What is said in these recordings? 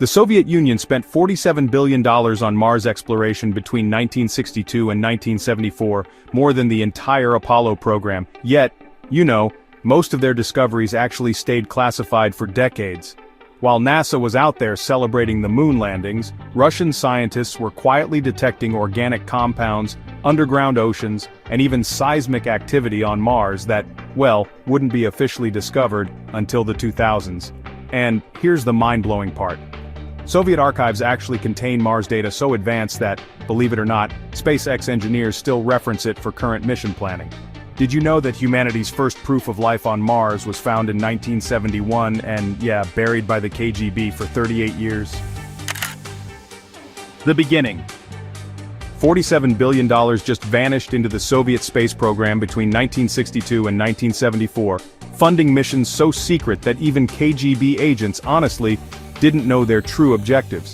The Soviet Union spent $47 billion on Mars exploration between 1962 and 1974, more than the entire Apollo program, yet, most of their discoveries actually stayed classified for decades. While NASA was out there celebrating the moon landings, Russian scientists were quietly detecting organic compounds, underground oceans, and even seismic activity on Mars that, wouldn't be officially discovered until the 2000s. And here's the mind-blowing part. Soviet archives actually contain Mars data so advanced that, believe it or not, SpaceX engineers still reference it for current mission planning. Did you know that humanity's first proof of life on Mars was found in 1971 and, buried by the KGB for 38 years? The beginning. $47 billion just vanished into the Soviet space program between 1962 and 1974, funding missions so secret that even KGB agents honestly didn't know their true objectives.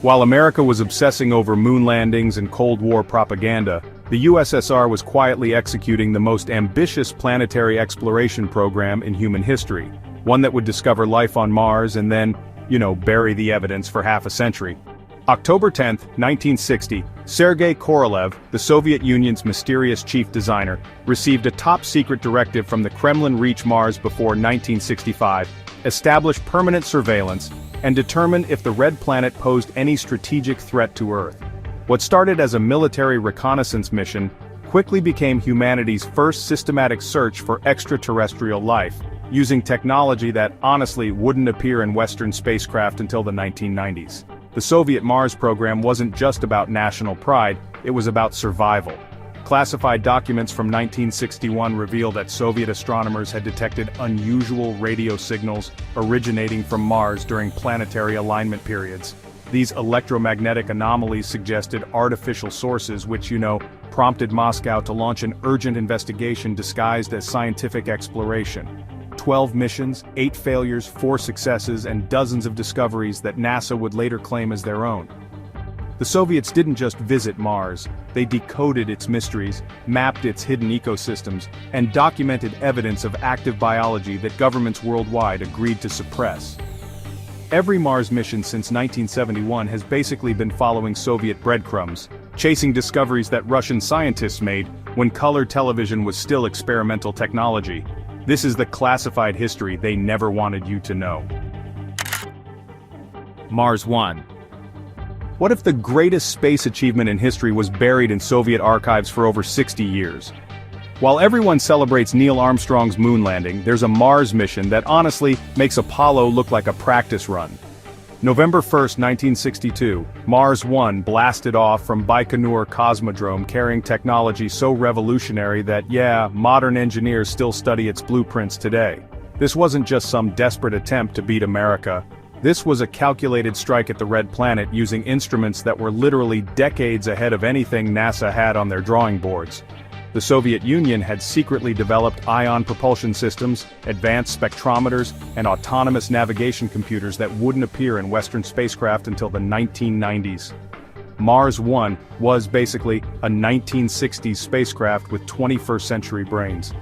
While America was obsessing over moon landings and Cold War propaganda, the USSR was quietly executing the most ambitious planetary exploration program in human history, one that would discover life on Mars and then, bury the evidence for half a century. October 10, 1960, Sergei Korolev, the Soviet Union's mysterious chief designer, received a top-secret directive from the Kremlin to reach Mars before 1965, establish permanent surveillance, and determine if the red planet posed any strategic threat to Earth. What started as a military reconnaissance mission quickly became humanity's first systematic search for extraterrestrial life, using technology that honestly wouldn't appear in Western spacecraft until the 1990s. The Soviet Mars program wasn't just about national pride, it was about survival. Classified documents from 1961 reveal that Soviet astronomers had detected unusual radio signals originating from Mars during planetary alignment periods. These electromagnetic anomalies suggested artificial sources which, prompted Moscow to launch an urgent investigation disguised as scientific exploration. 12 missions, 8 failures, 4 successes, and dozens of discoveries that NASA would later claim as their own. The Soviets didn't just visit Mars, they decoded its mysteries, mapped its hidden ecosystems, and documented evidence of active biology that governments worldwide agreed to suppress. Every Mars mission since 1971 has basically been following Soviet breadcrumbs, chasing discoveries that Russian scientists made when color television was still experimental technology. This is the classified history they never wanted you to know. Mars 1. What if the greatest space achievement in history was buried in Soviet archives for over 60 years? While everyone celebrates Neil Armstrong's moon landing, there's a Mars mission that honestly makes Apollo look like a practice run. November 1, 1962, Mars 1 blasted off from Baikonur Cosmodrome carrying technology so revolutionary that, modern engineers still study its blueprints today. This wasn't just some desperate attempt to beat America. This was a calculated strike at the red planet using instruments that were literally decades ahead of anything NASA had on their drawing boards. The Soviet Union had secretly developed ion propulsion systems, advanced spectrometers, and autonomous navigation computers that wouldn't appear in Western spacecraft until the 1990s. Mars 1 was basically a 1960s spacecraft with 21st century brains.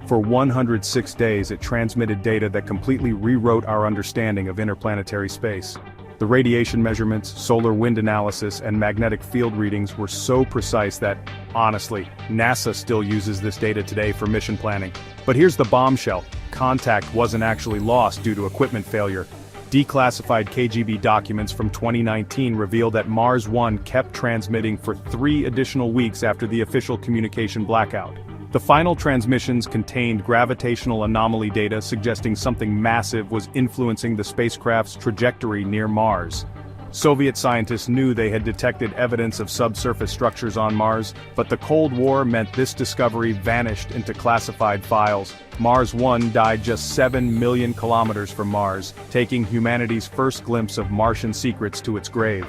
For 106 days it transmitted data that completely rewrote our understanding of interplanetary space. The radiation measurements, solar wind analysis, and magnetic field readings were so precise that, honestly, NASA still uses this data today for mission planning. But here's the bombshell: contact wasn't actually lost due to equipment failure. Declassified KGB documents from 2019 reveal that Mars 1 kept transmitting for 3 additional weeks after the official communication blackout. The final transmissions contained gravitational anomaly data suggesting something massive was influencing the spacecraft's trajectory near Mars. Soviet scientists knew they had detected evidence of subsurface structures on Mars, but the Cold War meant this discovery vanished into classified files. Mars 1 died just 7 million kilometers from Mars, taking humanity's first glimpse of Martian secrets to its grave.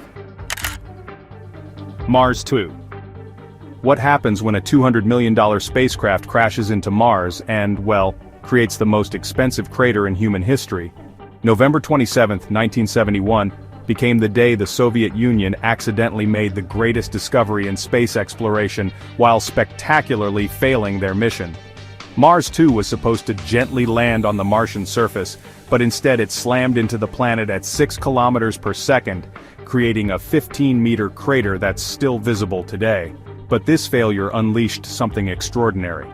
Mars 2. What happens when a $200 million spacecraft crashes into Mars and, creates the most expensive crater in human history? November 27, 1971, became the day the Soviet Union accidentally made the greatest discovery in space exploration while spectacularly failing their mission. Mars 2 was supposed to gently land on the Martian surface, but instead it slammed into the planet at 6 kilometers per second, creating a 15-meter crater that's still visible today. But this failure unleashed something extraordinary.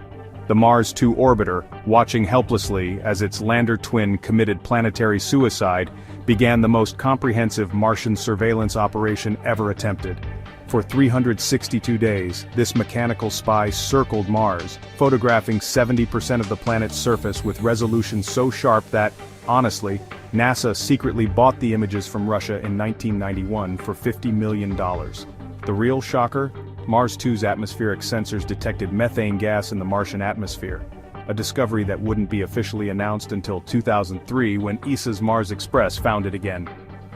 The Mars 2 orbiter, watching helplessly as its lander twin committed planetary suicide, began the most comprehensive Martian surveillance operation ever attempted. For 362 days, this mechanical spy circled Mars, photographing 70% of the planet's surface with resolution so sharp that, honestly, NASA secretly bought the images from Russia in 1991 for $50 million. The real shocker? Mars 2's atmospheric sensors detected methane gas in the Martian atmosphere, a discovery that wouldn't be officially announced until 2003 when ESA's Mars Express found it again.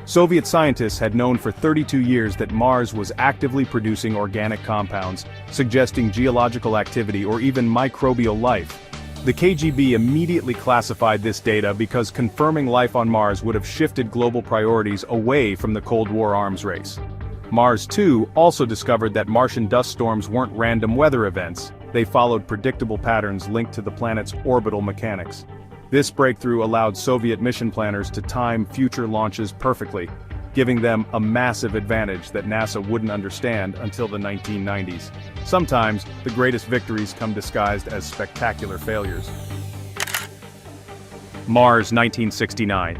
Soviet scientists had known for 32 years that Mars was actively producing organic compounds, suggesting geological activity or even microbial life. The KGB immediately classified this data because confirming life on Mars would have shifted global priorities away from the Cold War arms race. Mars 2 also discovered that Martian dust storms weren't random weather events, they followed predictable patterns linked to the planet's orbital mechanics. This breakthrough allowed Soviet mission planners to time future launches perfectly, giving them a massive advantage that NASA wouldn't understand until the 1990s. Sometimes, the greatest victories come disguised as spectacular failures. Mars 1969.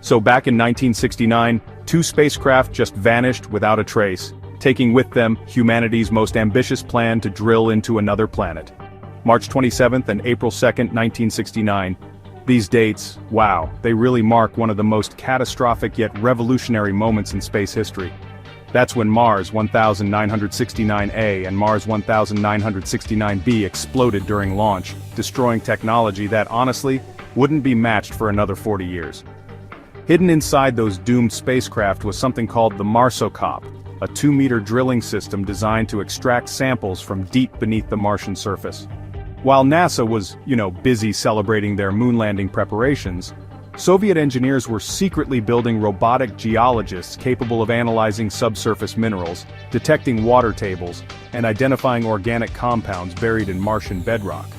So back in 1969, 2 spacecraft just vanished without a trace, taking with them humanity's most ambitious plan to drill into another planet. March 27th and April 2nd, 1969. These dates, wow, they really mark one of the most catastrophic yet revolutionary moments in space history. That's when Mars 1969A and Mars 1969B exploded during launch, destroying technology that, honestly, wouldn't be matched for another 40 years. Hidden inside those doomed spacecraft was something called the Marsocop, a 2-meter drilling system designed to extract samples from deep beneath the Martian surface. While NASA was, busy celebrating their moon landing preparations, Soviet engineers were secretly building robotic geologists capable of analyzing subsurface minerals, detecting water tables, and identifying organic compounds buried in Martian bedrock.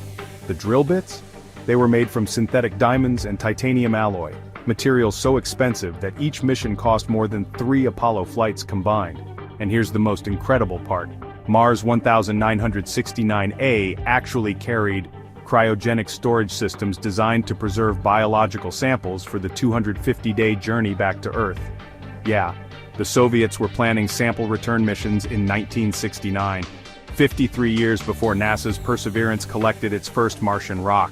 The drill bits? They were made from synthetic diamonds and titanium alloy, materials so expensive that each mission cost more than 3 Apollo flights combined. And here's the most incredible part. Mars 1969A actually carried cryogenic storage systems designed to preserve biological samples for the 250-day journey back to Earth. Yeah, the Soviets were planning sample return missions in 1969, 53 years before NASA's Perseverance collected its first Martian rock.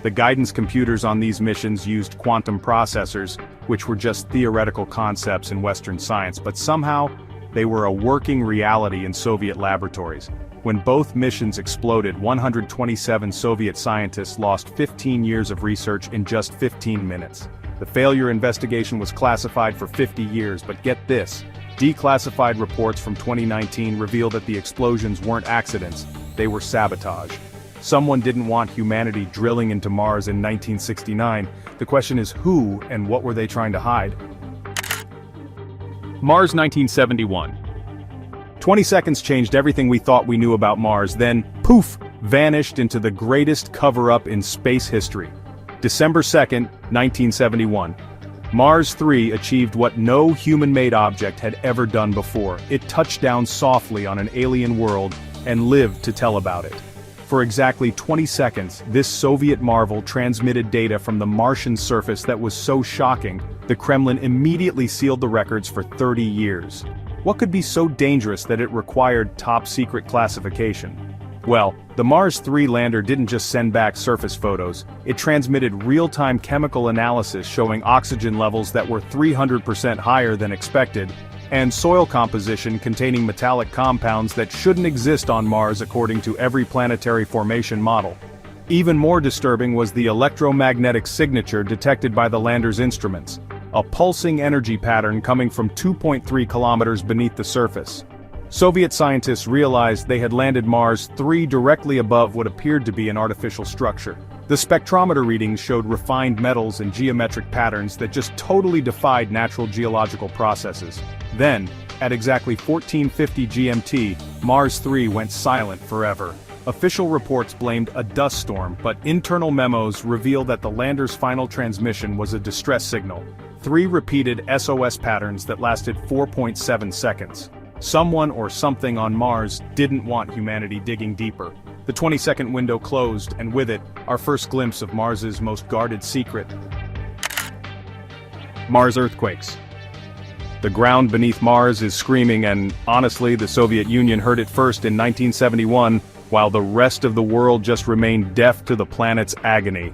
The guidance computers on these missions used quantum processors, which were just theoretical concepts in Western science, but somehow, they were a working reality in Soviet laboratories. When both missions exploded, 127 Soviet scientists lost 15 years of research in just 15 minutes. The failure investigation was classified for 50 years, but get this, declassified reports from 2019 reveal that the explosions weren't accidents, they were sabotage. Someone didn't want humanity drilling into Mars in 1969. The question is who and what were they trying to hide? Mars 1971. 20 seconds changed everything we thought we knew about Mars, then, poof, vanished into the greatest cover-up in space history. December 2nd, 1971. Mars 3 achieved what no human-made object had ever done before. It touched down softly on an alien world and lived to tell about it. For exactly 20 seconds, this Soviet marvel transmitted data from the Martian surface that was so shocking, the Kremlin immediately sealed the records for 30 years. What could be so dangerous that it required top-secret classification? Well, the Mars 3 lander didn't just send back surface photos, it transmitted real-time chemical analysis showing oxygen levels that were 300% higher than expected, and soil composition containing metallic compounds that shouldn't exist on Mars according to every planetary formation model. Even more disturbing was the electromagnetic signature detected by the lander's instruments, a pulsing energy pattern coming from 2.3 kilometers beneath the surface. Soviet scientists realized they had landed Mars 3 directly above what appeared to be an artificial structure. The spectrometer readings showed refined metals and geometric patterns that just totally defied natural geological processes. Then, at exactly 1450 GMT, Mars 3 went silent forever. Official reports blamed a dust storm, but internal memos reveal that the lander's final transmission was a distress signal. 3 repeated SOS patterns that lasted 4.7 seconds. Someone or something on Mars didn't want humanity digging deeper. The 20-second window closed, and with it, our first glimpse of Mars's most guarded secret. Mars earthquakes. The ground beneath Mars is screaming, and honestly, the Soviet Union heard it first in 1971, while the rest of the world just remained deaf to the planet's agony.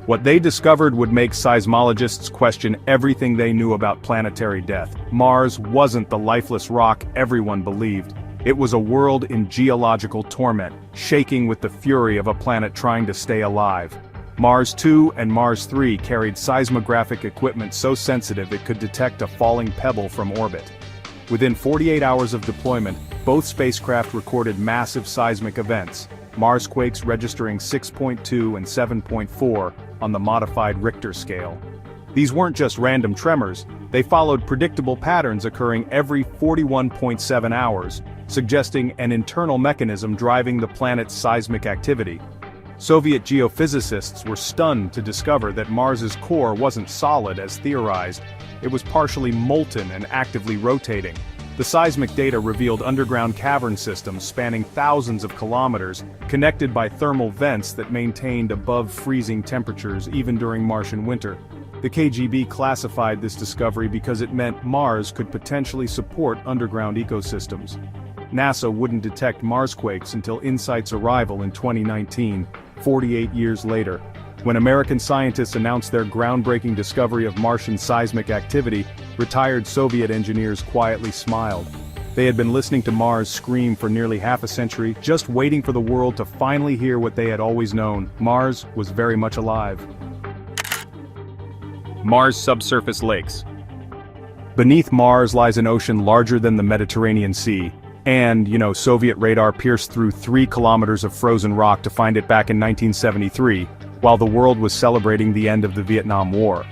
What they discovered would make seismologists question everything they knew about planetary death. Mars wasn't the lifeless rock everyone believed. It was a world in geological torment, shaking with the fury of a planet trying to stay alive. Mars 2 and Mars 3 carried seismographic equipment so sensitive it could detect a falling pebble from orbit. Within 48 hours of deployment, both spacecraft recorded massive seismic events, Marsquakes registering 6.2 and 7.4 on the modified Richter scale. These weren't just random tremors, they followed predictable patterns occurring every 41.7 hours, suggesting an internal mechanism driving the planet's seismic activity. Soviet geophysicists were stunned to discover that Mars's core wasn't solid as theorized, it was partially molten and actively rotating. The seismic data revealed underground cavern systems spanning thousands of kilometers, connected by thermal vents that maintained above freezing temperatures even during Martian winter. The KGB classified this discovery because it meant Mars could potentially support underground ecosystems. NASA wouldn't detect Marsquakes until InSight's arrival in 2019, 48 years later. When American scientists announced their groundbreaking discovery of Martian seismic activity, retired Soviet engineers quietly smiled. They had been listening to Mars scream for nearly half a century, just waiting for the world to finally hear what they had always known. Mars was very much alive. Mars subsurface lakes. Beneath Mars lies an ocean larger than the Mediterranean Sea. And, Soviet radar pierced through 3 kilometers of frozen rock to find it back in 1973. While the world was celebrating the end of the Vietnam War.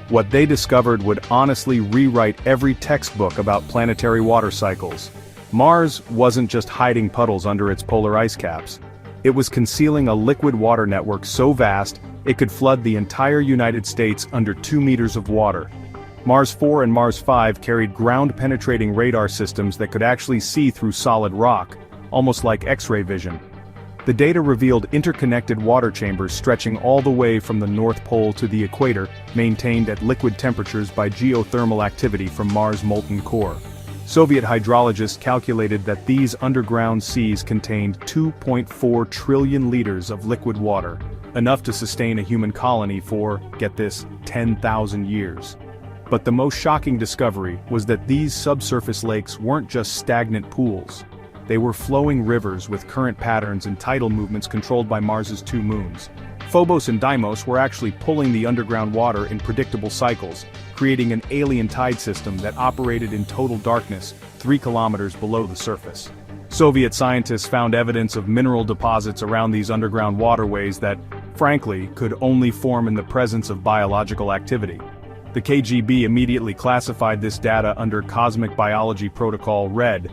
What they discovered would honestly rewrite every textbook about planetary water cycles. Mars wasn't just hiding puddles under its polar ice caps. It was concealing a liquid water network so vast, it could flood the entire United States under 2 meters of water. Mars 4 and Mars 5 carried ground-penetrating radar systems that could actually see through solid rock, almost like X-ray vision. The data revealed interconnected water chambers stretching all the way from the North Pole to the equator, maintained at liquid temperatures by geothermal activity from Mars' molten core. Soviet hydrologists calculated that these underground seas contained 2.4 trillion liters of liquid water, enough to sustain a human colony for, get this, 10,000 years. But the most shocking discovery was that these subsurface lakes weren't just stagnant pools. They were flowing rivers with current patterns and tidal movements controlled by Mars's 2 moons. Phobos and Deimos were actually pulling the underground water in predictable cycles, creating an alien tide system that operated in total darkness 3 kilometers below the surface. Soviet scientists found evidence of mineral deposits around these underground waterways that, frankly, could only form in the presence of biological activity. The KGB immediately classified this data under Cosmic Biology Protocol Red,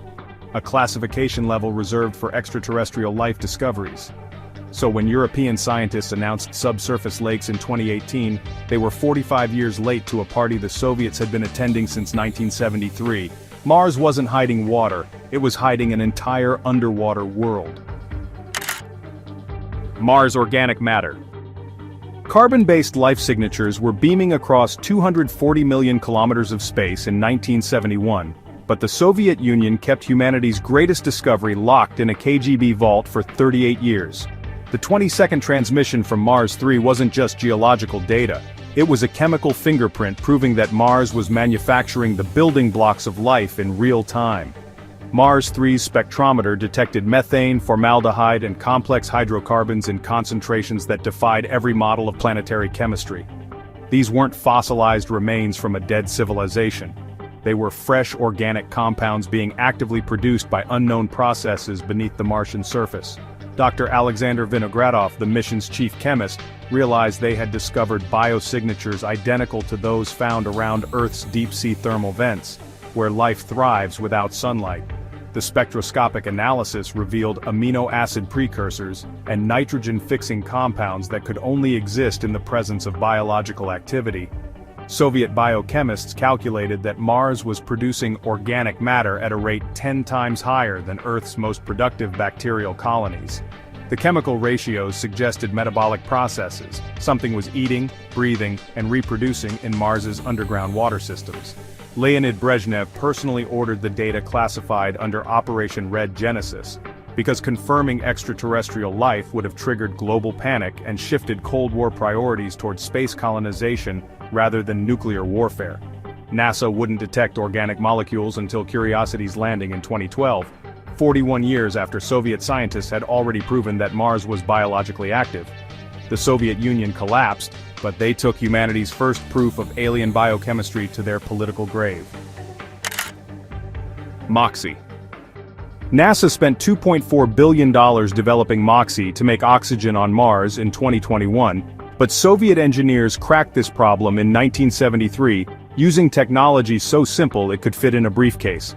a classification level reserved for extraterrestrial life discoveries. So when European scientists announced subsurface lakes in 2018, they were 45 years late to a party the Soviets had been attending since 1973. Mars wasn't hiding water, it was hiding an entire underwater world. Mars organic matter. Carbon-based life signatures were beaming across 240 million kilometers of space in 1971. But the Soviet Union kept humanity's greatest discovery locked in a KGB vault for 38 years. The 20-second transmission from Mars 3 wasn't just geological data, it was a chemical fingerprint proving that Mars was manufacturing the building blocks of life in real time. Mars 3's spectrometer detected methane, formaldehyde, and complex hydrocarbons in concentrations that defied every model of planetary chemistry. These weren't fossilized remains from a dead civilization. They were fresh organic compounds being actively produced by unknown processes beneath the Martian surface. Dr. Alexander Vinogradov, the mission's chief chemist, realized they had discovered biosignatures identical to those found around Earth's deep-sea thermal vents, where life thrives without sunlight. The spectroscopic analysis revealed amino acid precursors and nitrogen-fixing compounds that could only exist in the presence of biological activity. Soviet biochemists calculated that Mars was producing organic matter at a rate 10 times higher than Earth's most productive bacterial colonies. The chemical ratios suggested metabolic processes, something was eating, breathing, and reproducing in Mars's underground water systems. Leonid Brezhnev personally ordered the data classified under Operation Red Genesis, because confirming extraterrestrial life would have triggered global panic and shifted Cold War priorities towards space colonization rather than nuclear warfare. NASA wouldn't detect organic molecules until Curiosity's landing in 2012, 41 years after Soviet scientists had already proven that Mars was biologically active. The Soviet Union collapsed, but they took humanity's first proof of alien biochemistry to their political grave. MOXIE. NASA spent $2.4 billion developing MOXIE to make oxygen on Mars in 2021, but Soviet engineers cracked this problem in 1973, using technology so simple it could fit in a briefcase.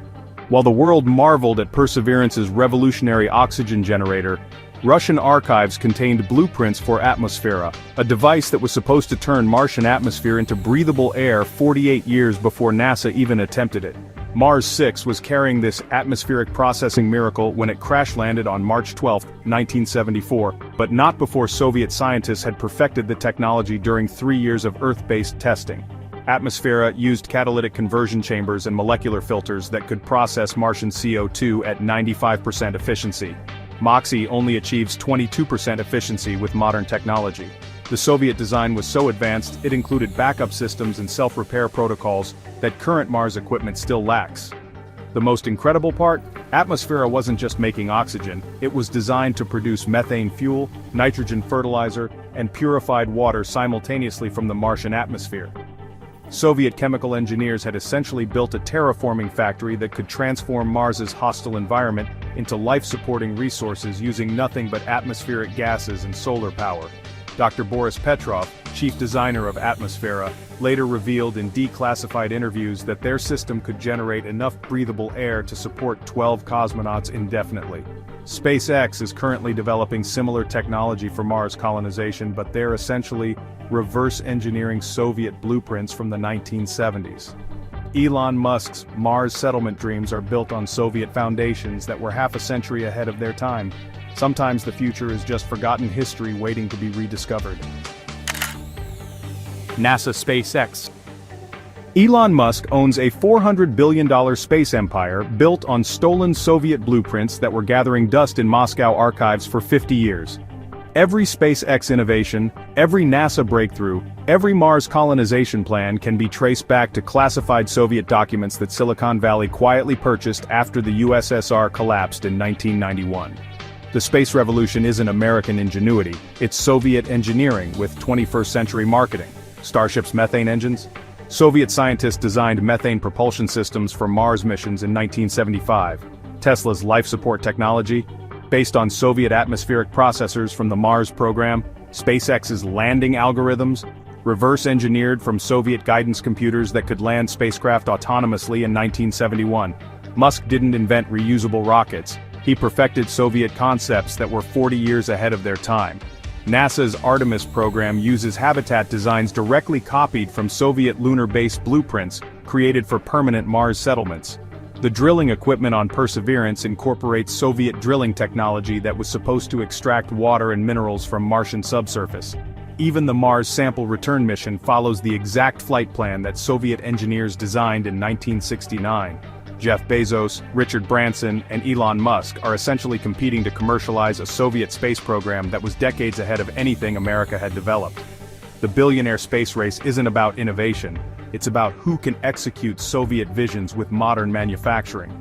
While the world marveled at Perseverance's revolutionary oxygen generator, Russian archives contained blueprints for Atmosfera, a device that was supposed to turn Martian atmosphere into breathable air 48 years before NASA even attempted it. Mars 6 was carrying this atmospheric processing miracle when it crash-landed on March 12, 1974, but not before Soviet scientists had perfected the technology during 3 years of Earth-based testing. Atmosfera used catalytic conversion chambers and molecular filters that could process Martian CO2 at 95% efficiency. MOXIE only achieves 22% efficiency with modern technology. The Soviet design was so advanced it included backup systems and self-repair protocols that current Mars equipment still lacks. The most incredible part? Atmosfera wasn't just making oxygen, it was designed to produce methane fuel, nitrogen fertilizer, and purified water simultaneously from the Martian atmosphere. Soviet chemical engineers had essentially built a terraforming factory that could transform Mars's hostile environment into life-supporting resources using nothing but atmospheric gases and solar power. Dr. Boris Petrov, chief designer of Atmosfera, later revealed in declassified interviews that their system could generate enough breathable air to support 12 cosmonauts indefinitely. SpaceX is currently developing similar technology for Mars colonization, but they're essentially reverse engineering Soviet blueprints from the 1970s. Elon Musk's Mars settlement dreams are built on Soviet foundations that were half a century ahead of their time. Sometimes the future is just forgotten history waiting to be rediscovered. NASA SpaceX. Elon Musk owns a $400 billion space empire built on stolen Soviet blueprints that were gathering dust in Moscow archives for 50 years. Every SpaceX innovation, every NASA breakthrough, every Mars colonization plan can be traced back to classified Soviet documents that Silicon Valley quietly purchased after the USSR collapsed in 1991. The space revolution isn't American ingenuity, it's Soviet engineering with 21st century marketing. Starship's methane engines? Soviet scientists designed methane propulsion systems for Mars missions in 1975. Tesla's life support technology? Based on Soviet atmospheric processors from the Mars program, SpaceX's landing algorithms, reverse-engineered from Soviet guidance computers that could land spacecraft autonomously in 1971. Musk didn't invent reusable rockets, he perfected Soviet concepts that were 40 years ahead of their time. NASA's Artemis program uses habitat designs directly copied from Soviet lunar-based blueprints created for permanent Mars settlements. The drilling equipment on Perseverance incorporates Soviet drilling technology that was supposed to extract water and minerals from Martian subsurface. Even the Mars sample return mission follows the exact flight plan that Soviet engineers designed in 1969. Jeff Bezos, Richard Branson, and Elon Musk are essentially competing to commercialize a Soviet space program that was decades ahead of anything America had developed. The billionaire space race isn't about innovation, it's about who can execute Soviet visions with modern manufacturing.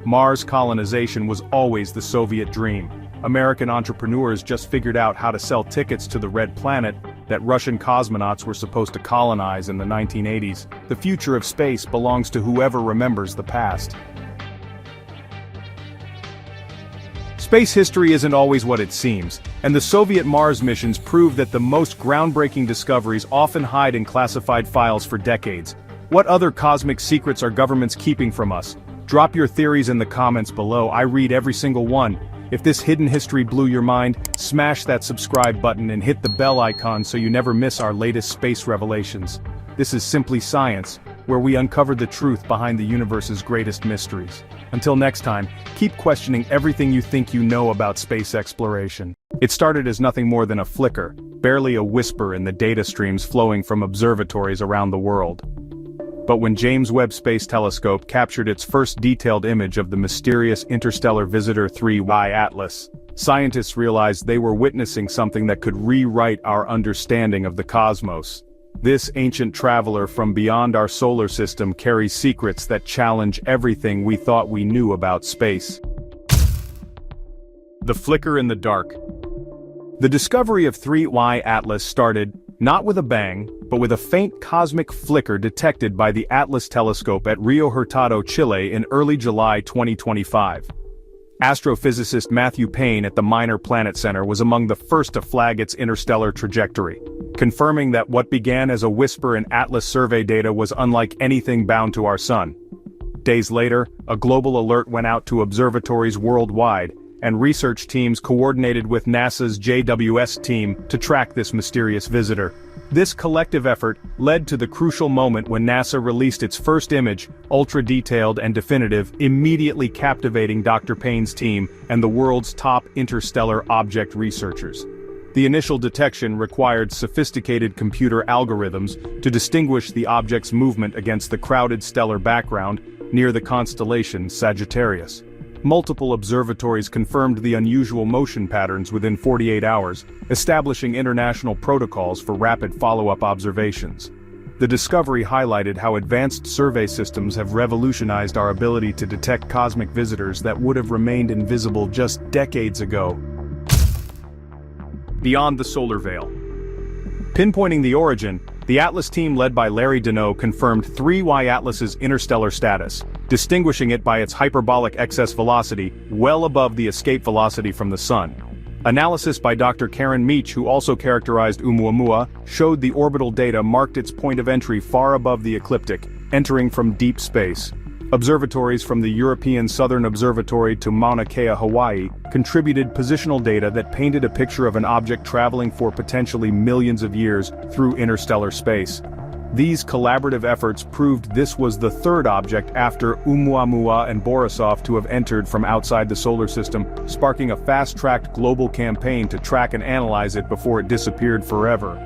Mars colonization was always the Soviet dream. American entrepreneurs just figured out how to sell tickets to the red planet that Russian cosmonauts were supposed to colonize in the 1980s. The future of space belongs to whoever remembers the past. Space history isn't always what it seems, and the Soviet Mars missions prove that the most groundbreaking discoveries often hide in classified files for decades. What other cosmic secrets are governments keeping from us? Drop your theories in the comments below, I read every single one. If this hidden history blew your mind, smash that subscribe button and hit the bell icon so you never miss our latest space revelations. This is Simply Science, where we uncover the truth behind the universe's greatest mysteries. Until next time, keep questioning everything you think you know about space exploration. It started as nothing more than a flicker, barely a whisper in the data streams flowing from observatories around the world. But when James Webb Space Telescope captured its first detailed image of the mysterious interstellar visitor 3Y Atlas, scientists realized they were witnessing something that could rewrite our understanding of the cosmos. This ancient traveler from beyond our solar system carries secrets that challenge everything we thought we knew about space. The flicker in the dark. The discovery of 3Y Atlas started, not with a bang, but with a faint cosmic flicker detected by the Atlas telescope at Rio Hurtado, Chile in early July 2025. Astrophysicist Matthew Payne at the Minor Planet Center was among the first to flag its interstellar trajectory, confirming that what began as a whisper in Atlas survey data was unlike anything bound to our sun. Days later, a global alert went out to observatories worldwide, and research teams coordinated with NASA's JWS team to track this mysterious visitor. This collective effort led to the crucial moment when NASA released its first image, ultra-detailed and definitive, immediately captivating Dr. Payne's team and the world's top interstellar object researchers. The initial detection required sophisticated computer algorithms to distinguish the object's movement against the crowded stellar background near the constellation Sagittarius. Multiple observatories confirmed the unusual motion patterns within 48 hours, establishing international protocols for rapid follow-up observations. The discovery highlighted how advanced survey systems have revolutionized our ability to detect cosmic visitors that would have remained invisible just decades ago. Beyond the solar veil. Pinpointing the origin, the Atlas team led by Larry Deneau confirmed 3Y Atlas's interstellar status, distinguishing it by its hyperbolic excess velocity well above the escape velocity from the Sun. Analysis by Dr. Karen Meach, who also characterized Oumuamua, showed the orbital data marked its point of entry far above the ecliptic, entering from deep space. Observatories from the European Southern Observatory to Mauna Kea, Hawaii, contributed positional data that painted a picture of an object traveling for potentially millions of years through interstellar space. These collaborative efforts proved this was the third object after Oumuamua and Borisov to have entered from outside the solar system, sparking a fast-tracked global campaign to track and analyze it before it disappeared forever.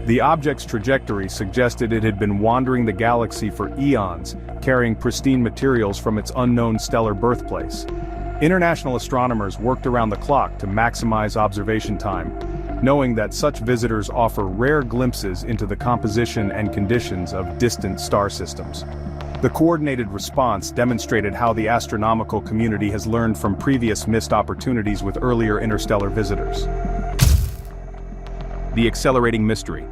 The object's trajectory suggested it had been wandering the galaxy for eons, carrying pristine materials from its unknown stellar birthplace. International astronomers worked around the clock to maximize observation time, knowing that such visitors offer rare glimpses into the composition and conditions of distant star systems. The coordinated response demonstrated how the astronomical community has learned from previous missed opportunities with earlier interstellar visitors. The accelerating mystery.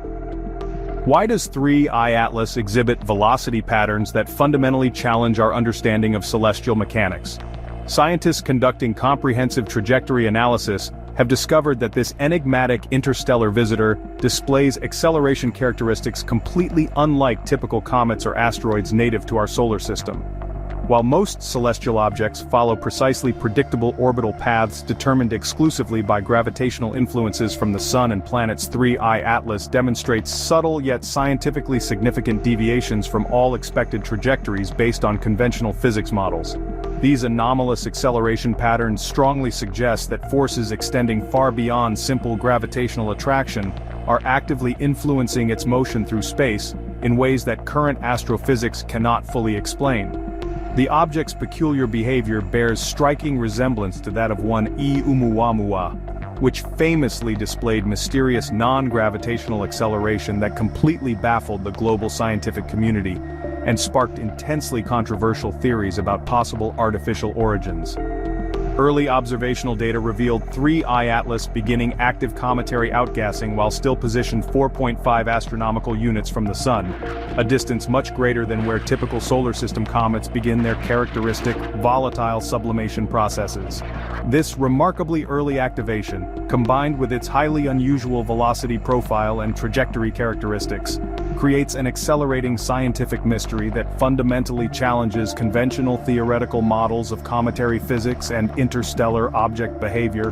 Why does 3I Atlas exhibit velocity patterns that fundamentally challenge our understanding of celestial mechanics? Scientists conducting comprehensive trajectory analysis have discovered that this enigmatic interstellar visitor displays acceleration characteristics completely unlike typical comets or asteroids native to our solar system. While most celestial objects follow precisely predictable orbital paths determined exclusively by gravitational influences from the Sun and planets, 3I Atlas demonstrates subtle yet scientifically significant deviations from all expected trajectories based on conventional physics models. These anomalous acceleration patterns strongly suggest that forces extending far beyond simple gravitational attraction are actively influencing its motion through space in ways that current astrophysics cannot fully explain. The object's peculiar behavior bears striking resemblance to that of one Oumuamua, which famously displayed mysterious non-gravitational acceleration that completely baffled the global scientific community and sparked intensely controversial theories about possible artificial origins. Early observational data revealed 3I Atlas beginning active cometary outgassing while still positioned 4.5 astronomical units from the Sun, a distance much greater than where typical solar system comets begin their characteristic, volatile sublimation processes. This remarkably early activation, combined with its highly unusual velocity profile and trajectory characteristics, creates an accelerating scientific mystery that fundamentally challenges conventional theoretical models of cometary physics and interstellar object behavior.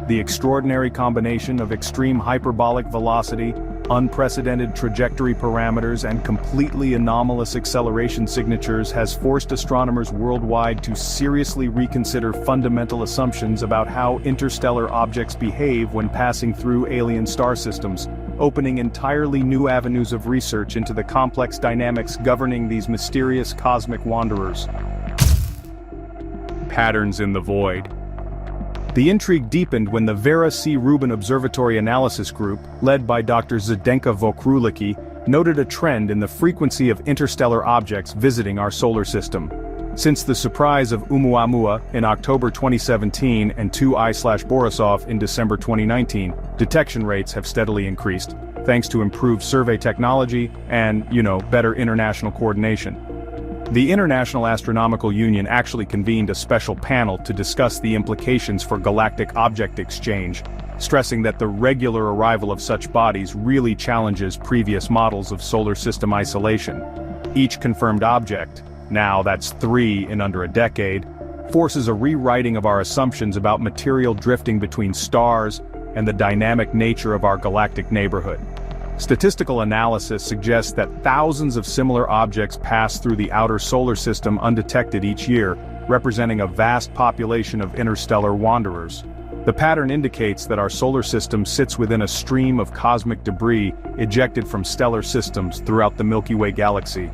The extraordinary combination of extreme hyperbolic velocity, unprecedented trajectory parameters, and completely anomalous acceleration signatures has forced astronomers worldwide to seriously reconsider fundamental assumptions about how interstellar objects behave when passing through alien star systems, opening entirely new avenues of research into the complex dynamics governing these mysterious cosmic wanderers. Patterns in the void. The intrigue deepened when the Vera C. Rubin Observatory Analysis Group, led by Dr. Zdenka Vokrulicki, noted a trend in the frequency of interstellar objects visiting our solar system. Since the surprise of Oumuamua in October 2017 and 2I/Borisov in December 2019, detection rates have steadily increased, thanks to improved survey technology and, better international coordination. The International Astronomical Union actually convened a special panel to discuss the implications for galactic object exchange, stressing that the regular arrival of such bodies really challenges previous models of solar system isolation. Each confirmed object, now that's 3 in under a decade, forces a rewriting of our assumptions about material drifting between stars and the dynamic nature of our galactic neighborhood. Statistical analysis suggests that thousands of similar objects pass through the outer solar system undetected each year, representing a vast population of interstellar wanderers. The pattern indicates that our solar system sits within a stream of cosmic debris ejected from stellar systems throughout the Milky Way galaxy.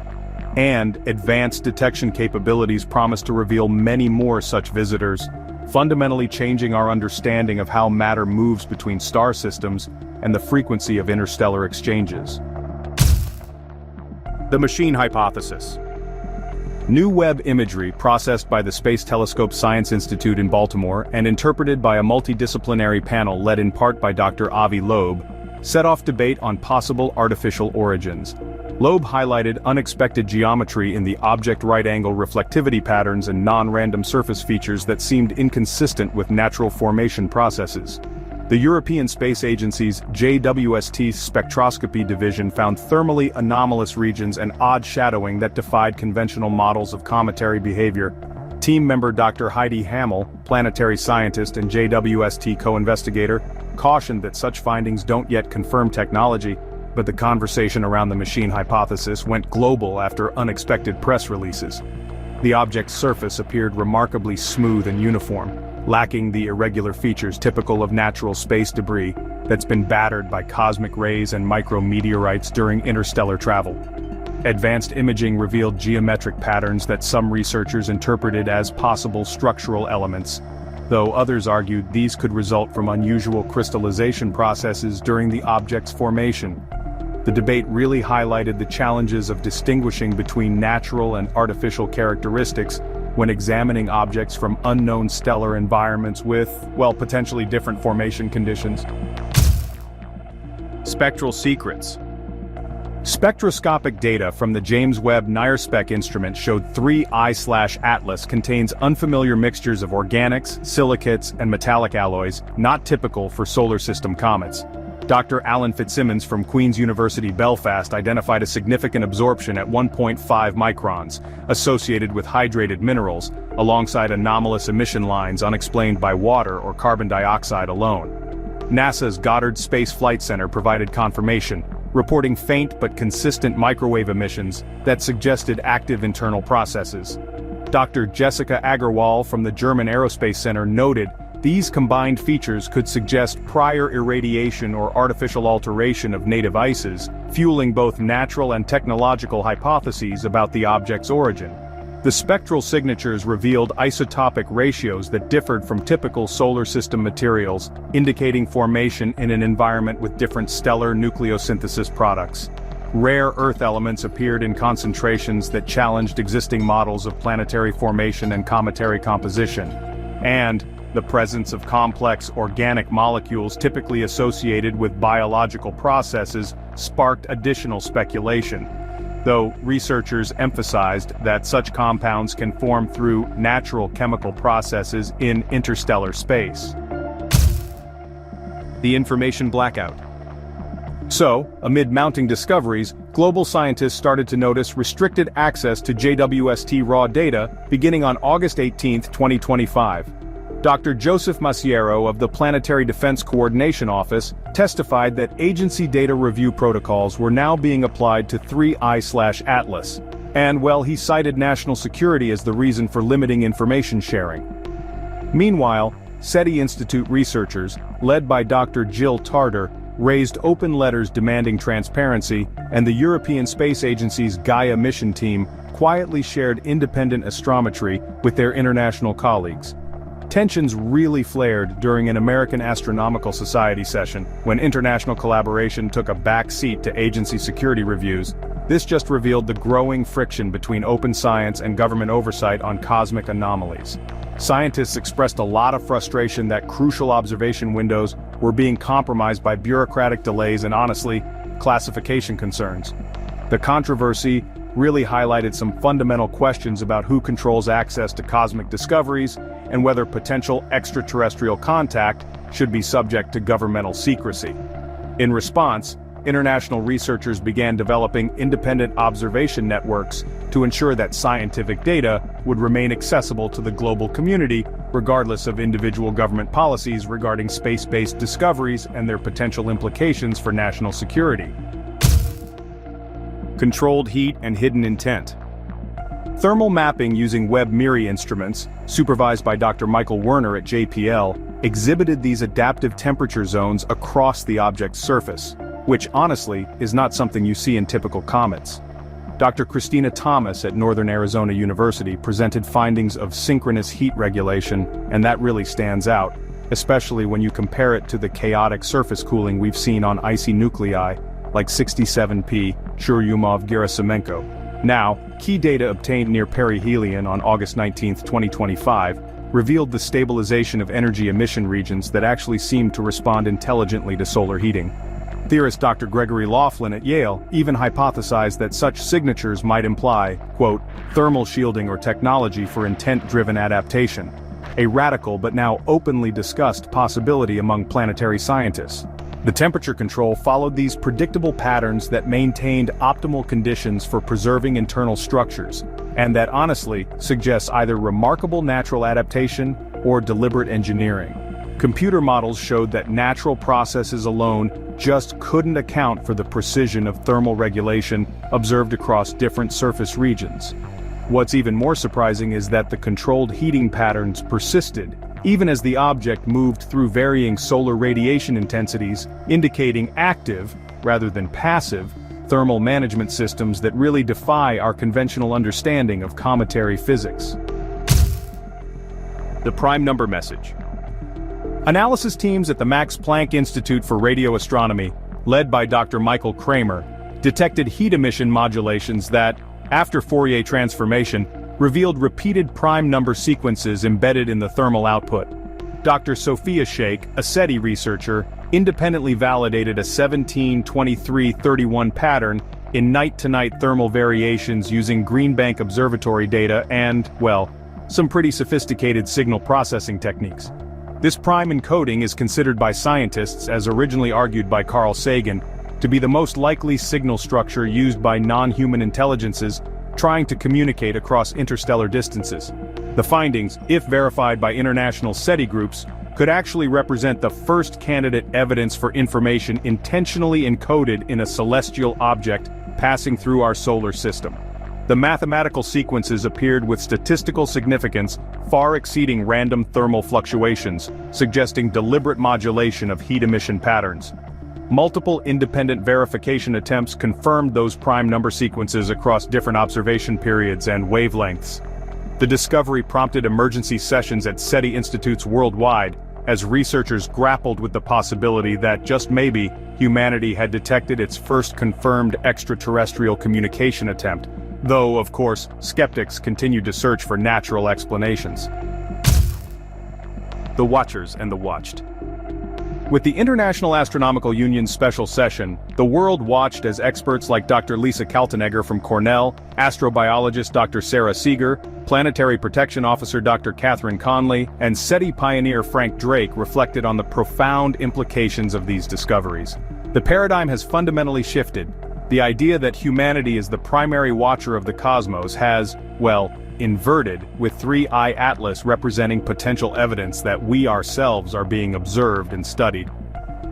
And advanced detection capabilities promise to reveal many more such visitors, fundamentally changing our understanding of how matter moves between star systems and the frequency of interstellar exchanges. The machine hypothesis. New Webb imagery processed by the Space Telescope Science Institute in Baltimore and interpreted by a multidisciplinary panel led in part by Dr. Avi Loeb, set off debate on possible artificial origins. Loeb highlighted unexpected geometry in the object right-angle reflectivity patterns and non-random surface features that seemed inconsistent with natural formation processes. The European Space Agency's JWST spectroscopy division found thermally anomalous regions and odd shadowing that defied conventional models of cometary behavior. Team member Dr. Heidi Hamel, planetary scientist and JWST co-investigator, cautioned that such findings don't yet confirm technology, but the conversation around the machine hypothesis went global after unexpected press releases. The object's surface appeared remarkably smooth and uniform, lacking the irregular features typical of natural space debris that's been battered by cosmic rays and micrometeorites during interstellar travel. Advanced imaging revealed geometric patterns that some researchers interpreted as possible structural elements, though others argued these could result from unusual crystallization processes during the object's formation. The debate really highlighted the challenges of distinguishing between natural and artificial characteristics when examining objects from unknown stellar environments with, potentially different formation conditions. Spectral secrets. Spectroscopic data from the James Webb NIRSpec instrument showed 3I/Atlas contains unfamiliar mixtures of organics, silicates, and metallic alloys, not typical for solar system comets. Dr. Alan Fitzsimmons from Queen's University Belfast identified a significant absorption at 1.5 microns, associated with hydrated minerals, alongside anomalous emission lines unexplained by water or carbon dioxide alone. NASA's Goddard Space Flight Center provided confirmation, reporting faint but consistent microwave emissions that suggested active internal processes. Dr. Jessica Agarwal from the German Aerospace Center noted these combined features could suggest prior irradiation or artificial alteration of native ices, fueling both natural and technological hypotheses about the object's origin. The spectral signatures revealed isotopic ratios that differed from typical solar system materials, indicating formation in an environment with different stellar nucleosynthesis products. Rare Earth elements appeared in concentrations that challenged existing models of planetary formation and cometary composition. and the presence of complex organic molecules typically associated with biological processes sparked additional speculation, though researchers emphasized that such compounds can form through natural chemical processes in interstellar space. The information blackout. So, amid mounting discoveries, global scientists started to notice restricted access to JWST raw data beginning on August 18, 2025. Dr. Joseph Maciero of the Planetary Defense Coordination Office testified that agency data review protocols were now being applied to 3I/Atlas, and he cited national security as the reason for limiting information sharing. Meanwhile, SETI Institute researchers, led by Dr. Jill Tarter, raised open letters demanding transparency, and the European Space Agency's Gaia mission team quietly shared independent astrometry with their international colleagues. Tensions really flared during an American Astronomical Society session, when international collaboration took a back seat to agency security reviews. This just revealed the growing friction between open science and government oversight on cosmic anomalies. Scientists expressed a lot of frustration that crucial observation windows were being compromised by bureaucratic delays and, honestly, classification concerns. The controversy really highlighted some fundamental questions about who controls access to cosmic discoveries and whether potential extraterrestrial contact should be subject to governmental secrecy. In response, international researchers began developing independent observation networks to ensure that scientific data would remain accessible to the global community, regardless of individual government policies regarding space-based discoveries and their potential implications for national security. Controlled heat and hidden intent. Thermal mapping using Webb MIRI instruments, supervised by Dr. Michael Werner at JPL, exhibited these adaptive temperature zones across the object's surface, which honestly is not something you see in typical comets. Dr. Christina Thomas at Northern Arizona University presented findings of synchronous heat regulation, and that really stands out, especially when you compare it to the chaotic surface cooling we've seen on icy nuclei, like 67P Churyumov-Gerasimenko. Now, key data obtained near perihelion on August 19, 2025, revealed the stabilization of energy emission regions that actually seemed to respond intelligently to solar heating. Theorist Dr. Gregory Laughlin at Yale even hypothesized that such signatures might imply, quote, thermal shielding or technology for intent-driven adaptation, a radical but now openly discussed possibility among planetary scientists. The temperature control followed these predictable patterns that maintained optimal conditions for preserving internal structures, and that honestly suggests either remarkable natural adaptation or deliberate engineering. Computer models showed that natural processes alone just couldn't account for the precision of thermal regulation observed across different surface regions. What's even more surprising is that the controlled heating patterns persisted, even as the object moved through varying solar radiation intensities, indicating active, rather than passive, thermal management systems that really defy our conventional understanding of cometary physics. The prime number message. Analysis teams at the Max Planck Institute for Radio Astronomy, led by Dr. Michael Kramer, detected heat emission modulations that, after Fourier transformation, revealed repeated prime number sequences embedded in the thermal output. Dr. Sophia Sheikh, a SETI researcher, independently validated a 17-23-31 pattern in night-to-night thermal variations using Green Bank Observatory data and, some pretty sophisticated signal processing techniques. This prime encoding is considered by scientists, as originally argued by Carl Sagan, to be the most likely signal structure used by non-human intelligences trying to communicate across interstellar distances. The findings, if verified by international SETI groups, could actually represent the first candidate evidence for information intentionally encoded in a celestial object passing through our solar system. The mathematical sequences appeared with statistical significance far exceeding random thermal fluctuations, suggesting deliberate modulation of heat emission patterns. Multiple independent verification attempts confirmed those prime number sequences across different observation periods and wavelengths. The discovery prompted emergency sessions at SETI institutes worldwide, as researchers grappled with the possibility that, just maybe, humanity had detected its first confirmed extraterrestrial communication attempt, though, of course, skeptics continued to search for natural explanations. the Watchers and the Watched. With the International Astronomical Union's special session, the world watched as experts like Dr. Lisa Kaltenegger from Cornell, astrobiologist Dr. Sarah Seeger, Planetary Protection Officer Dr. Catherine Conley, and SETI pioneer Frank Drake reflected on the profound implications of these discoveries. The paradigm has fundamentally shifted. The idea that humanity is the primary watcher of the cosmos has, well, inverted, with 3I Atlas representing potential evidence that we ourselves are being observed and studied.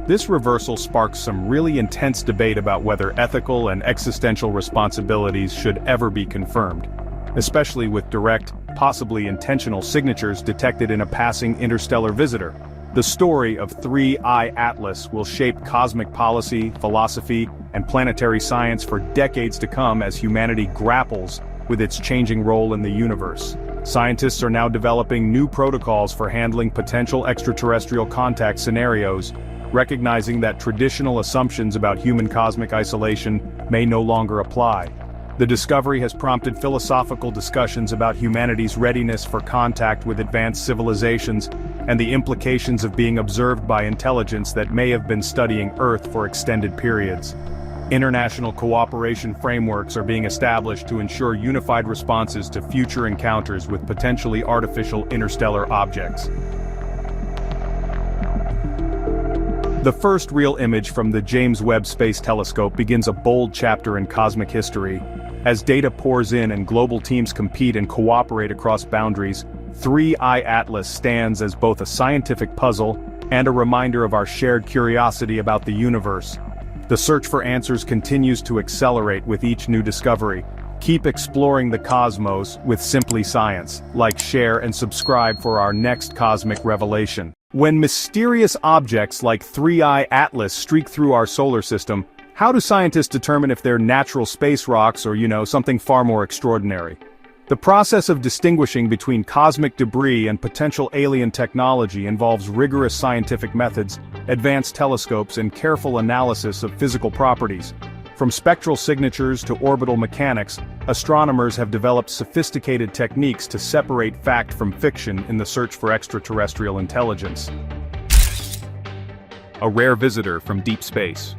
This reversal sparks some really intense debate about whether ethical and existential responsibilities should ever be confirmed, especially with direct, possibly intentional signatures detected in a passing interstellar visitor. The story of 3I Atlas will shape cosmic policy, philosophy, and planetary science for decades to come as humanity grapples with its changing role in the universe. Scientists are now developing new protocols for handling potential extraterrestrial contact scenarios, recognizing that traditional assumptions about human cosmic isolation may no longer apply. The discovery has prompted philosophical discussions about humanity's readiness for contact with advanced civilizations and the implications of being observed by intelligence that may have been studying Earth for extended periods. International cooperation frameworks are being established to ensure unified responses to future encounters with potentially artificial interstellar objects. The first real image from the James Webb Space Telescope begins a bold chapter in cosmic history. As data pours in and global teams compete and cooperate across boundaries, 3I Atlas stands as both a scientific puzzle and a reminder of our shared curiosity about the universe. The search for answers continues to accelerate with each new discovery. Keep exploring the cosmos with Simply Science. Like, share, and subscribe for our next cosmic revelation. When mysterious objects like 3I Atlas streak through our solar system, how do scientists determine if they're natural space rocks or, something far more extraordinary? The process of distinguishing between cosmic debris and potential alien technology involves rigorous scientific methods, advanced telescopes, and careful analysis of physical properties. From spectral signatures to orbital mechanics, astronomers have developed sophisticated techniques to separate fact from fiction in the search for extraterrestrial intelligence. A rare visitor from deep space.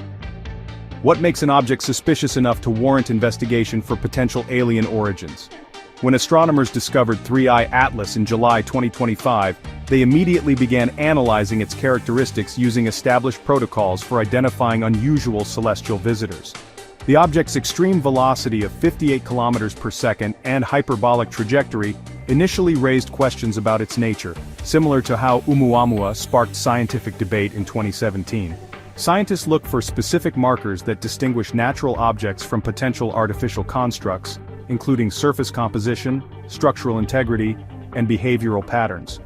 What makes an object suspicious enough to warrant investigation for potential alien origins? When astronomers discovered 3I Atlas in July 2025, they immediately began analyzing its characteristics using established protocols for identifying unusual celestial visitors. The object's extreme velocity of 58 kilometers per second and hyperbolic trajectory initially raised questions about its nature, similar to how Oumuamua sparked scientific debate in 2017. Scientists look for specific markers that distinguish natural objects from potential artificial constructs, including surface composition, structural integrity, and behavioral patterns.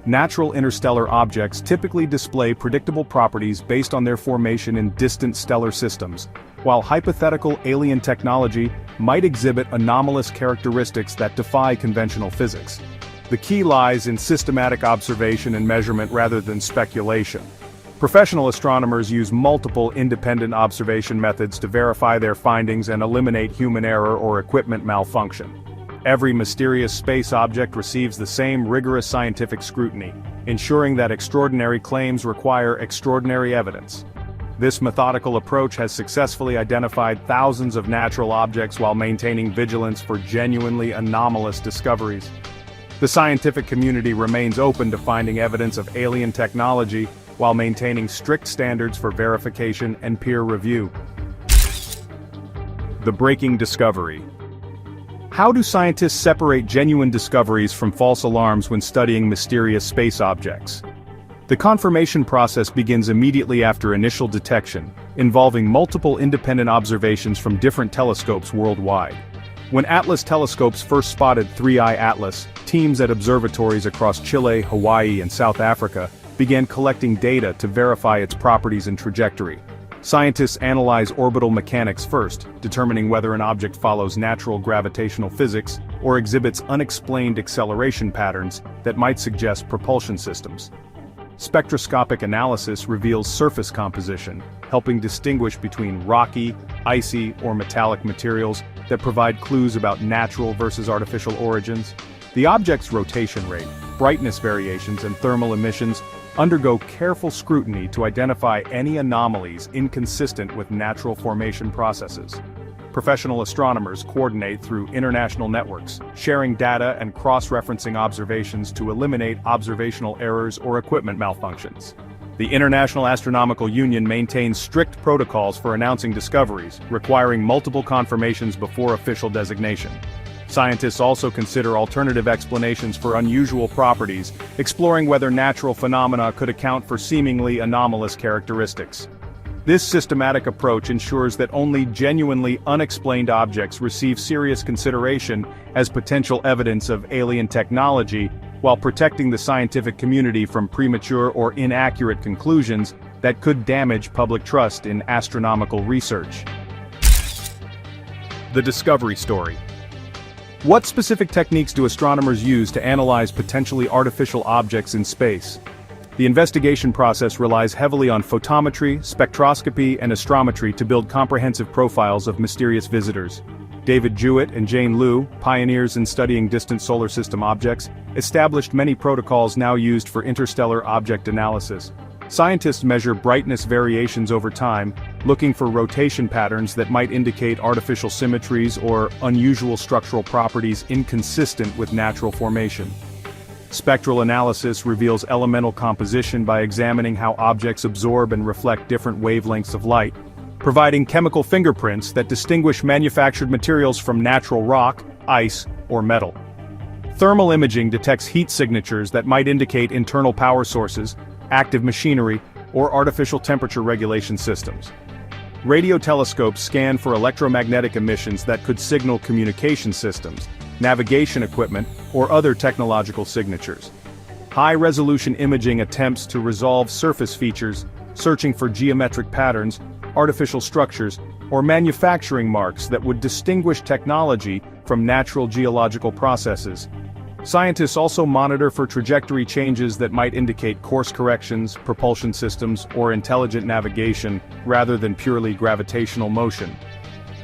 Natural interstellar objects typically display predictable properties based on their formation in distant stellar systems, while hypothetical alien technology might exhibit anomalous characteristics that defy conventional physics. The key lies in systematic observation and measurement rather than speculation. Professional astronomers use multiple independent observation methods to verify their findings and eliminate human error or equipment malfunction. Every mysterious space object receives the same rigorous scientific scrutiny, ensuring that extraordinary claims require extraordinary evidence. This methodical approach has successfully identified thousands of natural objects while maintaining vigilance for genuinely anomalous discoveries. The scientific community remains open to finding evidence of alien technology while maintaining strict standards for verification and peer review. The breaking discovery. How do scientists separate genuine discoveries from false alarms when studying mysterious space objects? The confirmation process begins immediately after initial detection, involving multiple independent observations from different telescopes worldwide. When Atlas telescopes first spotted 3I Atlas, teams at observatories across Chile, Hawaii, and South Africa began collecting data to verify its properties and trajectory. Scientists analyze orbital mechanics first, determining whether an object follows natural gravitational physics or exhibits unexplained acceleration patterns that might suggest propulsion systems. Spectroscopic analysis reveals surface composition, helping distinguish between rocky, icy, or metallic materials that provide clues about natural versus artificial origins. The object's rotation rate, brightness variations, and thermal emissions undergo careful scrutiny to identify any anomalies inconsistent with natural formation processes. Professional astronomers coordinate through international networks, sharing data and cross-referencing observations to eliminate observational errors or equipment malfunctions. The International Astronomical Union maintains strict protocols for announcing discoveries, requiring multiple confirmations before official designation. Scientists also consider alternative explanations for unusual properties, exploring whether natural phenomena could account for seemingly anomalous characteristics. This systematic approach ensures that only genuinely unexplained objects receive serious consideration as potential evidence of alien technology, while protecting the scientific community from premature or inaccurate conclusions that could damage public trust in astronomical research. The discovery story. What specific techniques do astronomers use to analyze potentially artificial objects in space? The investigation process relies heavily on photometry, spectroscopy, and astrometry to build comprehensive profiles of mysterious visitors. David Jewett and Jane Liu, pioneers in studying distant solar system objects, established many protocols now used for interstellar object analysis. Scientists measure brightness variations over time, looking for rotation patterns that might indicate artificial symmetries or unusual structural properties inconsistent with natural formation. Spectral analysis reveals elemental composition by examining how objects absorb and reflect different wavelengths of light, providing chemical fingerprints that distinguish manufactured materials from natural rock, ice, or metal. Thermal imaging detects heat signatures that might indicate internal power sources, active machinery, or artificial temperature regulation systems. Radio telescopes scan for electromagnetic emissions that could signal communication systems, navigation equipment, or other technological signatures. High-resolution imaging attempts to resolve surface features, searching for geometric patterns, artificial structures, or manufacturing marks that would distinguish technology from natural geological processes. Scientists also monitor for trajectory changes that might indicate course corrections, propulsion systems, or intelligent navigation, rather than purely gravitational motion.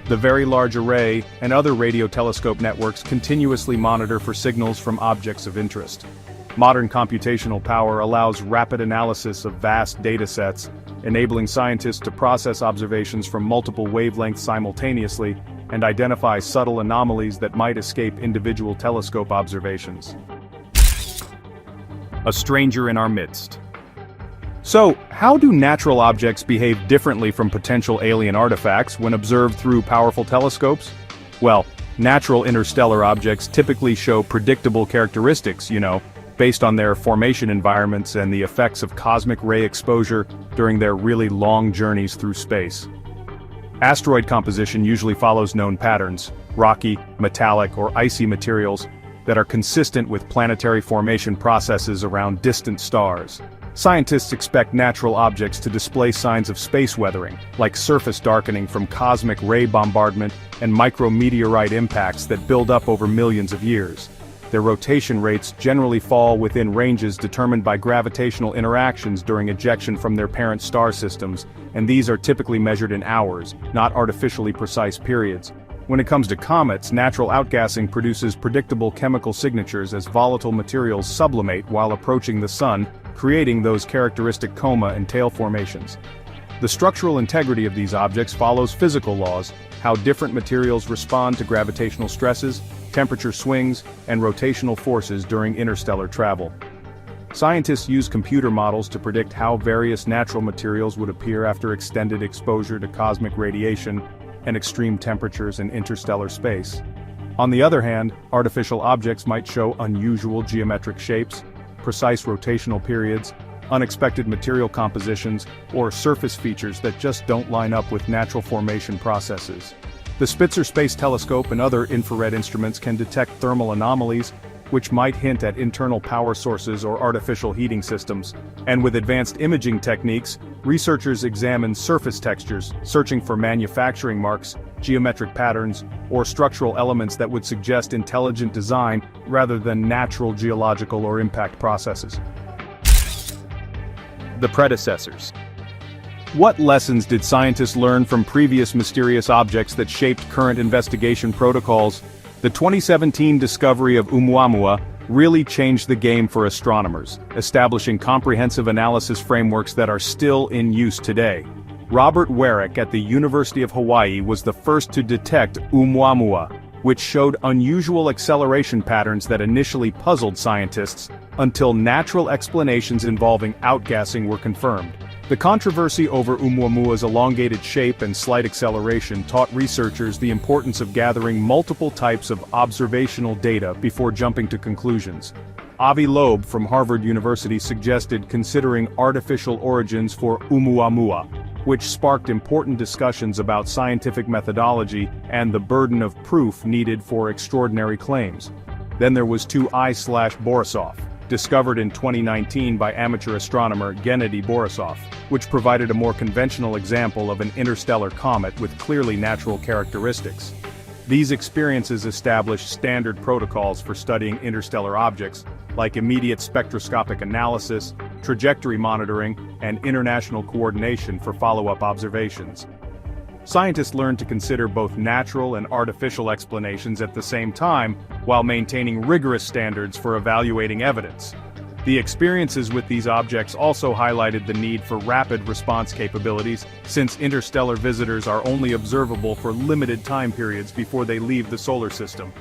The Very Large Array and other radio telescope networks continuously monitor for signals from objects of interest. Modern computational power allows rapid analysis of vast datasets, enabling scientists to process observations from multiple wavelengths simultaneously and identify subtle anomalies that might escape individual telescope observations. A stranger in our midst. So, how do natural objects behave differently from potential alien artifacts when observed through powerful telescopes? Well, natural interstellar objects typically show predictable characteristics, based on their formation environments and the effects of cosmic ray exposure during their really long journeys through space. Asteroid composition usually follows known patterns, rocky, metallic, or icy materials that are consistent with planetary formation processes around distant stars. Scientists expect natural objects to display signs of space weathering, like surface darkening from cosmic ray bombardment and micrometeorite impacts that build up over millions of years. Their rotation rates generally fall within ranges determined by gravitational interactions during ejection from their parent star systems, and these are typically measured in hours, not artificially precise periods. When it comes to comets, natural outgassing produces predictable chemical signatures as volatile materials sublimate while approaching the sun, creating those characteristic coma and tail formations. The structural integrity of these objects follows physical laws, how different materials respond to gravitational stresses, temperature swings, and rotational forces during interstellar travel. Scientists use computer models to predict how various natural materials would appear after extended exposure to cosmic radiation and extreme temperatures in interstellar space. On the other hand, artificial objects might show unusual geometric shapes, precise rotational periods, unexpected material compositions, or surface features that just don't line up with natural formation processes. The Spitzer Space Telescope and other infrared instruments can detect thermal anomalies, which might hint at internal power sources or artificial heating systems. And with advanced imaging techniques, researchers examine surface textures, searching for manufacturing marks, geometric patterns, or structural elements that would suggest intelligent design rather than natural geological or impact processes. The predecessors. What lessons did scientists learn from previous mysterious objects that shaped current investigation protocols? The 2017 discovery of Oumuamua really changed the game for astronomers, establishing comprehensive analysis frameworks that are still in use today. Robert Warwick at the University of Hawaii was the first to detect Oumuamua, which showed unusual acceleration patterns that initially puzzled scientists, until natural explanations involving outgassing were confirmed. The controversy over Oumuamua's elongated shape and slight acceleration taught researchers the importance of gathering multiple types of observational data before jumping to conclusions. Avi Loeb from Harvard University suggested considering artificial origins for Oumuamua, which sparked important discussions about scientific methodology and the burden of proof needed for extraordinary claims. Then there was 2I/Borisov, discovered in 2019 by amateur astronomer Gennady Borisov, which provided a more conventional example of an interstellar comet with clearly natural characteristics. These experiences established standard protocols for studying interstellar objects, like immediate spectroscopic analysis, trajectory monitoring, and international coordination for follow-up observations. Scientists learned to consider both natural and artificial explanations at the same time, while maintaining rigorous standards for evaluating evidence. The experiences with these objects also highlighted the need for rapid response capabilities, since interstellar visitors are only observable for limited time periods before they leave the solar system.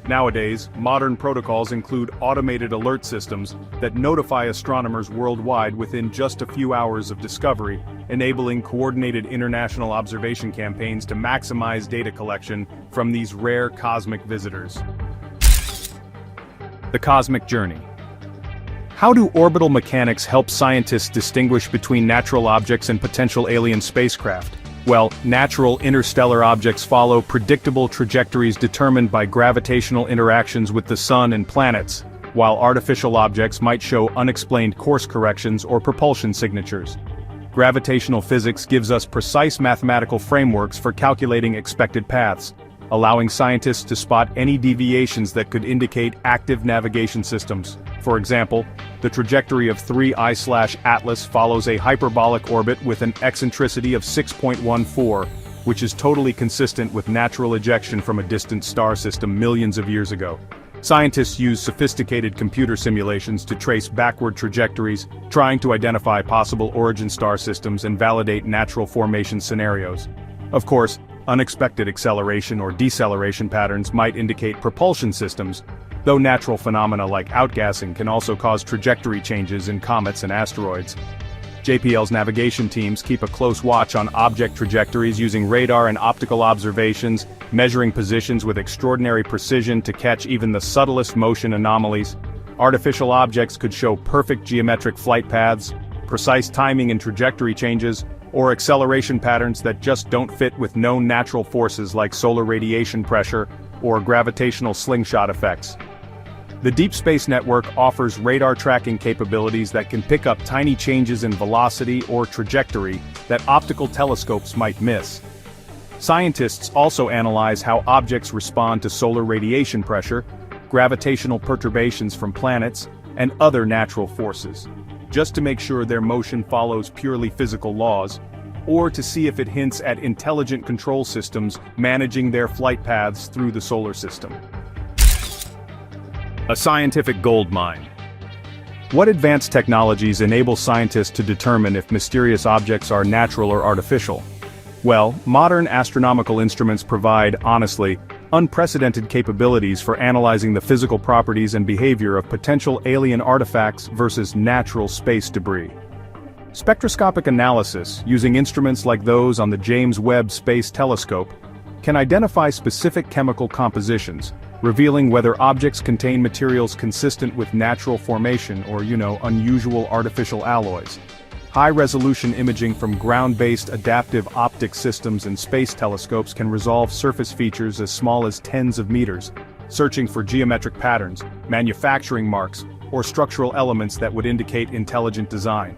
Nowadays, modern protocols include automated alert systems that notify astronomers worldwide within just a few hours of discovery, enabling coordinated international observation campaigns to maximize data collection from these rare cosmic visitors. The cosmic journey. How do orbital mechanics help scientists distinguish between natural objects and potential alien spacecraft? Well, natural interstellar objects follow predictable trajectories determined by gravitational interactions with the Sun and planets, while artificial objects might show unexplained course corrections or propulsion signatures. Gravitational physics gives us precise mathematical frameworks for calculating expected paths, allowing scientists to spot any deviations that could indicate active navigation systems. For example, the trajectory of 3I/Atlas follows a hyperbolic orbit with an eccentricity of 6.14, which is totally consistent with natural ejection from a distant star system millions of years ago. Scientists use sophisticated computer simulations to trace backward trajectories, trying to identify possible origin star systems and validate natural formation scenarios. Of course, unexpected acceleration or deceleration patterns might indicate propulsion systems, though natural phenomena like outgassing can also cause trajectory changes in comets and asteroids. JPL's navigation teams keep a close watch on object trajectories using radar and optical observations, measuring positions with extraordinary precision to catch even the subtlest motion anomalies. Artificial objects could show perfect geometric flight paths, precise timing and trajectory changes, or acceleration patterns that just don't fit with known natural forces like solar radiation pressure or gravitational slingshot effects. The Deep Space Network offers radar tracking capabilities that can pick up tiny changes in velocity or trajectory that optical telescopes might miss. Scientists also analyze how objects respond to solar radiation pressure, gravitational perturbations from planets, and other natural forces, just to make sure their motion follows purely physical laws, or to see if it hints at intelligent control systems managing their flight paths through the solar system. A scientific goldmine. What advanced technologies enable scientists to determine if mysterious objects are natural or artificial? Well, modern astronomical instruments provide, honestly, unprecedented capabilities for analyzing the physical properties and behavior of potential alien artifacts versus natural space debris. Spectroscopic analysis, using instruments like those on the James Webb Space Telescope, can identify specific chemical compositions, revealing whether objects contain materials consistent with natural formation or, unusual artificial alloys. High-resolution imaging from ground-based adaptive optic systems and space telescopes can resolve surface features as small as tens of meters, searching for geometric patterns, manufacturing marks, or structural elements that would indicate intelligent design.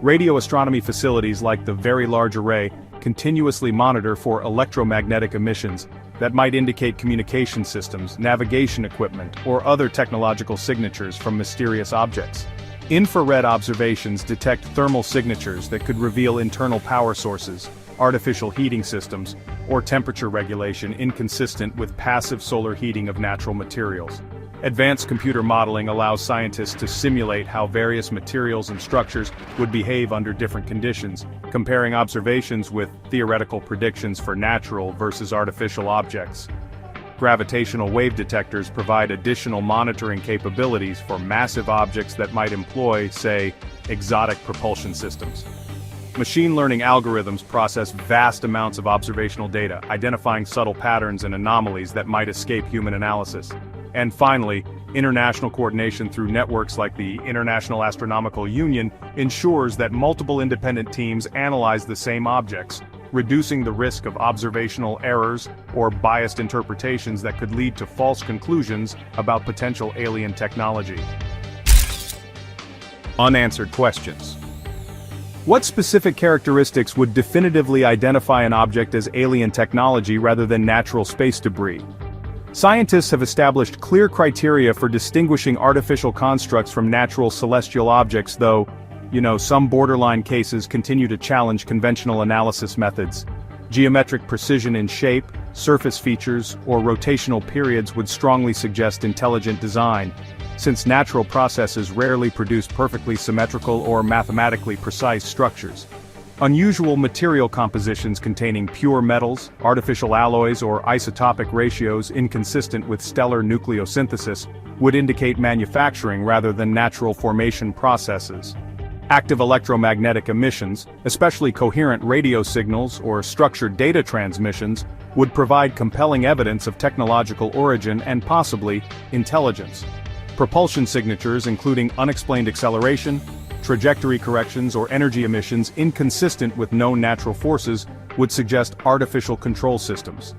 Radio astronomy facilities like the Very Large Array continuously monitor for electromagnetic emissions that might indicate communication systems, navigation equipment, or other technological signatures from mysterious objects. Infrared observations detect thermal signatures that could reveal internal power sources, artificial heating systems, or temperature regulation inconsistent with passive solar heating of natural materials. Advanced computer modeling allows scientists to simulate how various materials and structures would behave under different conditions, comparing observations with theoretical predictions for natural versus artificial objects. Gravitational wave detectors provide additional monitoring capabilities for massive objects that might employ, say, exotic propulsion systems. Machine learning algorithms process vast amounts of observational data, identifying subtle patterns and anomalies that might escape human analysis. And finally, international coordination through networks like the International Astronomical Union ensures that multiple independent teams analyze the same objects, reducing the risk of observational errors or biased interpretations that could lead to false conclusions about potential alien technology. Unanswered questions. What specific characteristics would definitively identify an object as alien technology rather than natural space debris? Scientists have established clear criteria for distinguishing artificial constructs from natural celestial objects, though, some borderline cases continue to challenge conventional analysis methods. Geometric precision in shape, surface features, or rotational periods would strongly suggest intelligent design, since natural processes rarely produce perfectly symmetrical or mathematically precise structures. Unusual material compositions containing pure metals, artificial alloys, or isotopic ratios inconsistent with stellar nucleosynthesis would indicate manufacturing rather than natural formation processes. Active electromagnetic emissions, especially coherent radio signals or structured data transmissions, would provide compelling evidence of technological origin and possibly intelligence. Propulsion signatures including unexplained acceleration, trajectory corrections, or energy emissions inconsistent with known natural forces would suggest artificial control systems.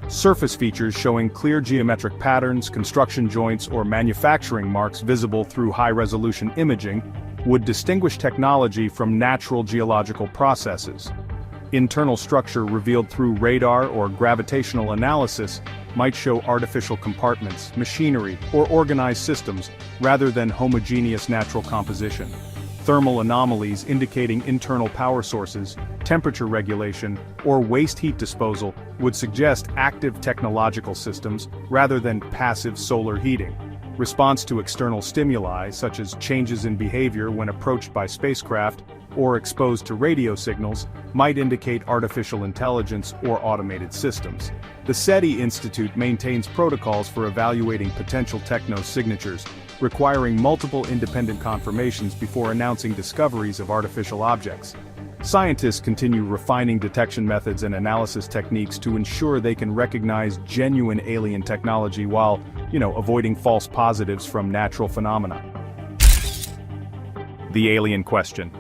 Surface features showing clear geometric patterns, construction joints, or manufacturing marks visible through high-resolution imaging would distinguish technology from natural geological processes. Internal structure revealed through radar or gravitational analysis might show artificial compartments, machinery, or organized systems rather than homogeneous natural composition. Thermal anomalies indicating internal power sources, temperature regulation, or waste heat disposal would suggest active technological systems rather than passive solar heating. Response to external stimuli, such as changes in behavior when approached by spacecraft or exposed to radio signals, might indicate artificial intelligence or automated systems. The SETI Institute maintains protocols for evaluating potential techno-signatures, requiring multiple independent confirmations before announcing discoveries of artificial objects. Scientists continue refining detection methods and analysis techniques to ensure they can recognize genuine alien technology while, avoiding false positives from natural phenomena. The alien question.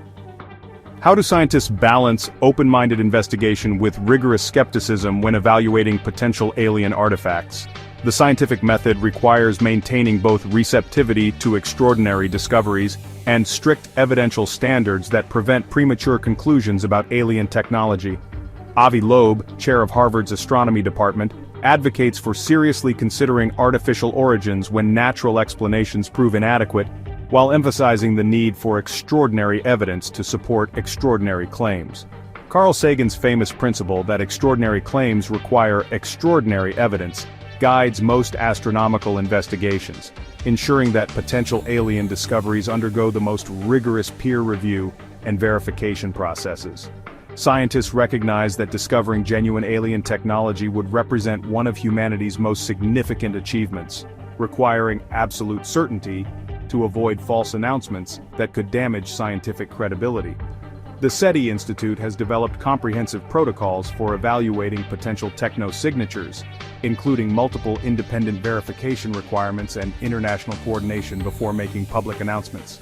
How do scientists balance open-minded investigation with rigorous skepticism when evaluating potential alien artifacts? The scientific method requires maintaining both receptivity to extraordinary discoveries and strict evidential standards that prevent premature conclusions about alien technology. Avi Loeb, chair of Harvard's Astronomy department, advocates for seriously considering artificial origins when natural explanations prove inadequate, while emphasizing the need for extraordinary evidence to support extraordinary claims. Carl Sagan's famous principle that extraordinary claims require extraordinary evidence guides most astronomical investigations, ensuring that potential alien discoveries undergo the most rigorous peer review and verification processes. Scientists recognize that discovering genuine alien technology would represent one of humanity's most significant achievements, requiring absolute certainty to avoid false announcements that could damage scientific credibility. The SETI Institute has developed comprehensive protocols for evaluating potential techno-signatures, including multiple independent verification requirements and international coordination before making public announcements.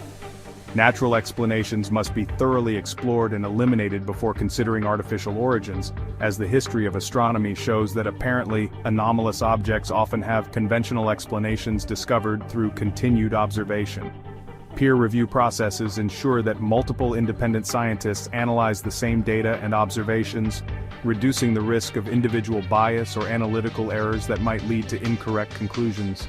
Natural explanations must be thoroughly explored and eliminated before considering artificial origins, as the history of astronomy shows that apparently anomalous objects often have conventional explanations discovered through continued observation. Peer review processes ensure that multiple independent scientists analyze the same data and observations, reducing the risk of individual bias or analytical errors that might lead to incorrect conclusions.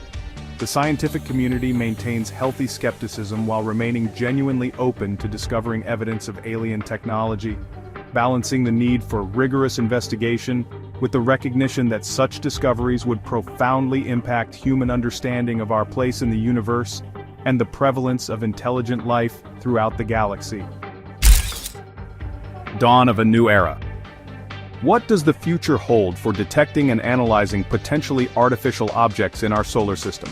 The scientific community maintains healthy skepticism while remaining genuinely open to discovering evidence of alien technology. balancing the need for rigorous investigation with the recognition that such discoveries would profoundly impact human understanding of our place in the universe and the prevalence of intelligent life throughout the galaxy. Dawn of a new era. What does the future hold for detecting and analyzing potentially artificial objects in our solar system?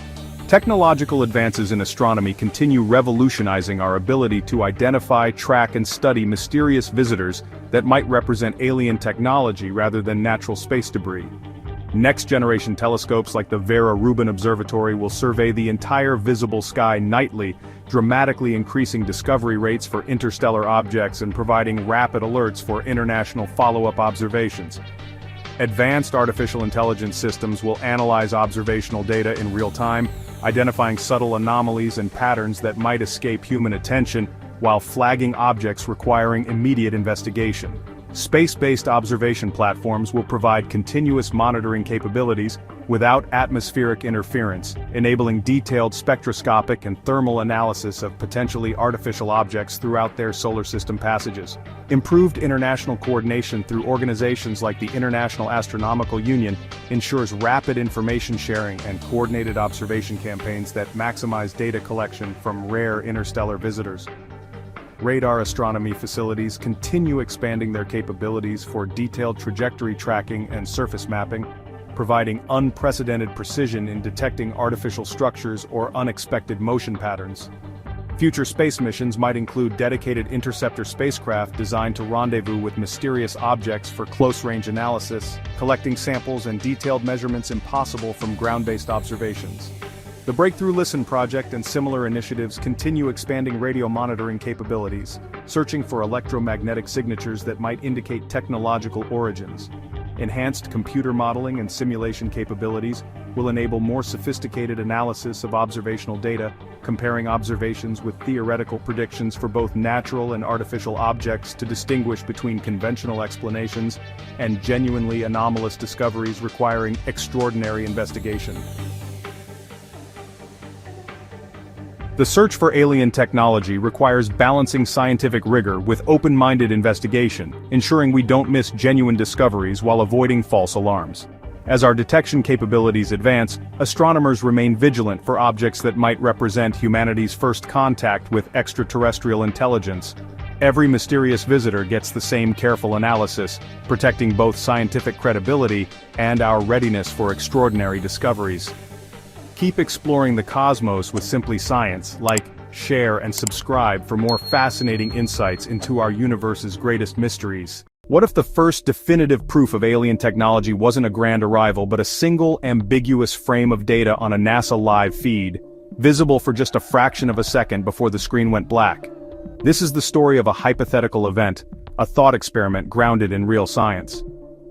Technological advances in astronomy continue revolutionizing our ability to identify, track, and study mysterious visitors that might represent alien technology rather than natural space debris. Next-generation telescopes like the Vera Rubin Observatory will survey the entire visible sky nightly, dramatically increasing discovery rates for interstellar objects and providing rapid alerts for international follow-up observations. Advanced artificial intelligence systems will analyze observational data in real time, identifying subtle anomalies and patterns that might escape human attention, while flagging objects requiring immediate investigation. Space-based observation platforms will provide continuous monitoring capabilities without atmospheric interference, enabling detailed spectroscopic and thermal analysis of potentially artificial objects throughout their solar system passages. Improved international coordination through organizations like the International Astronomical Union ensures rapid information sharing and coordinated observation campaigns that maximize data collection from rare interstellar visitors. Radar astronomy facilities continue expanding their capabilities for detailed trajectory tracking and surface mapping, providing unprecedented precision in detecting artificial structures or unexpected motion patterns. Future space missions might include dedicated interceptor spacecraft designed to rendezvous with mysterious objects for close-range analysis, collecting samples and detailed measurements impossible from ground-based observations. The Breakthrough Listen project and similar initiatives continue expanding radio monitoring capabilities, searching for electromagnetic signatures that might indicate technological origins. Enhanced computer modeling and simulation capabilities will enable more sophisticated analysis of observational data, comparing observations with theoretical predictions for both natural and artificial objects to distinguish between conventional explanations and genuinely anomalous discoveries requiring extraordinary investigation. The search for alien technology requires balancing scientific rigor with open-minded investigation, ensuring we don't miss genuine discoveries while avoiding false alarms. As our detection capabilities advance, astronomers remain vigilant for objects that might represent humanity's first contact with extraterrestrial intelligence. Every mysterious visitor gets the same careful analysis, protecting both scientific credibility and our readiness for extraordinary discoveries. Keep exploring the cosmos with Simply Science, like, share, and subscribe for more fascinating insights into our universe's greatest mysteries. What if the first definitive proof of alien technology wasn't a grand arrival but a single ambiguous frame of data on a NASA live feed, visible for just a fraction of a second before the screen went black? This is the story of a hypothetical event, a thought experiment grounded in real science.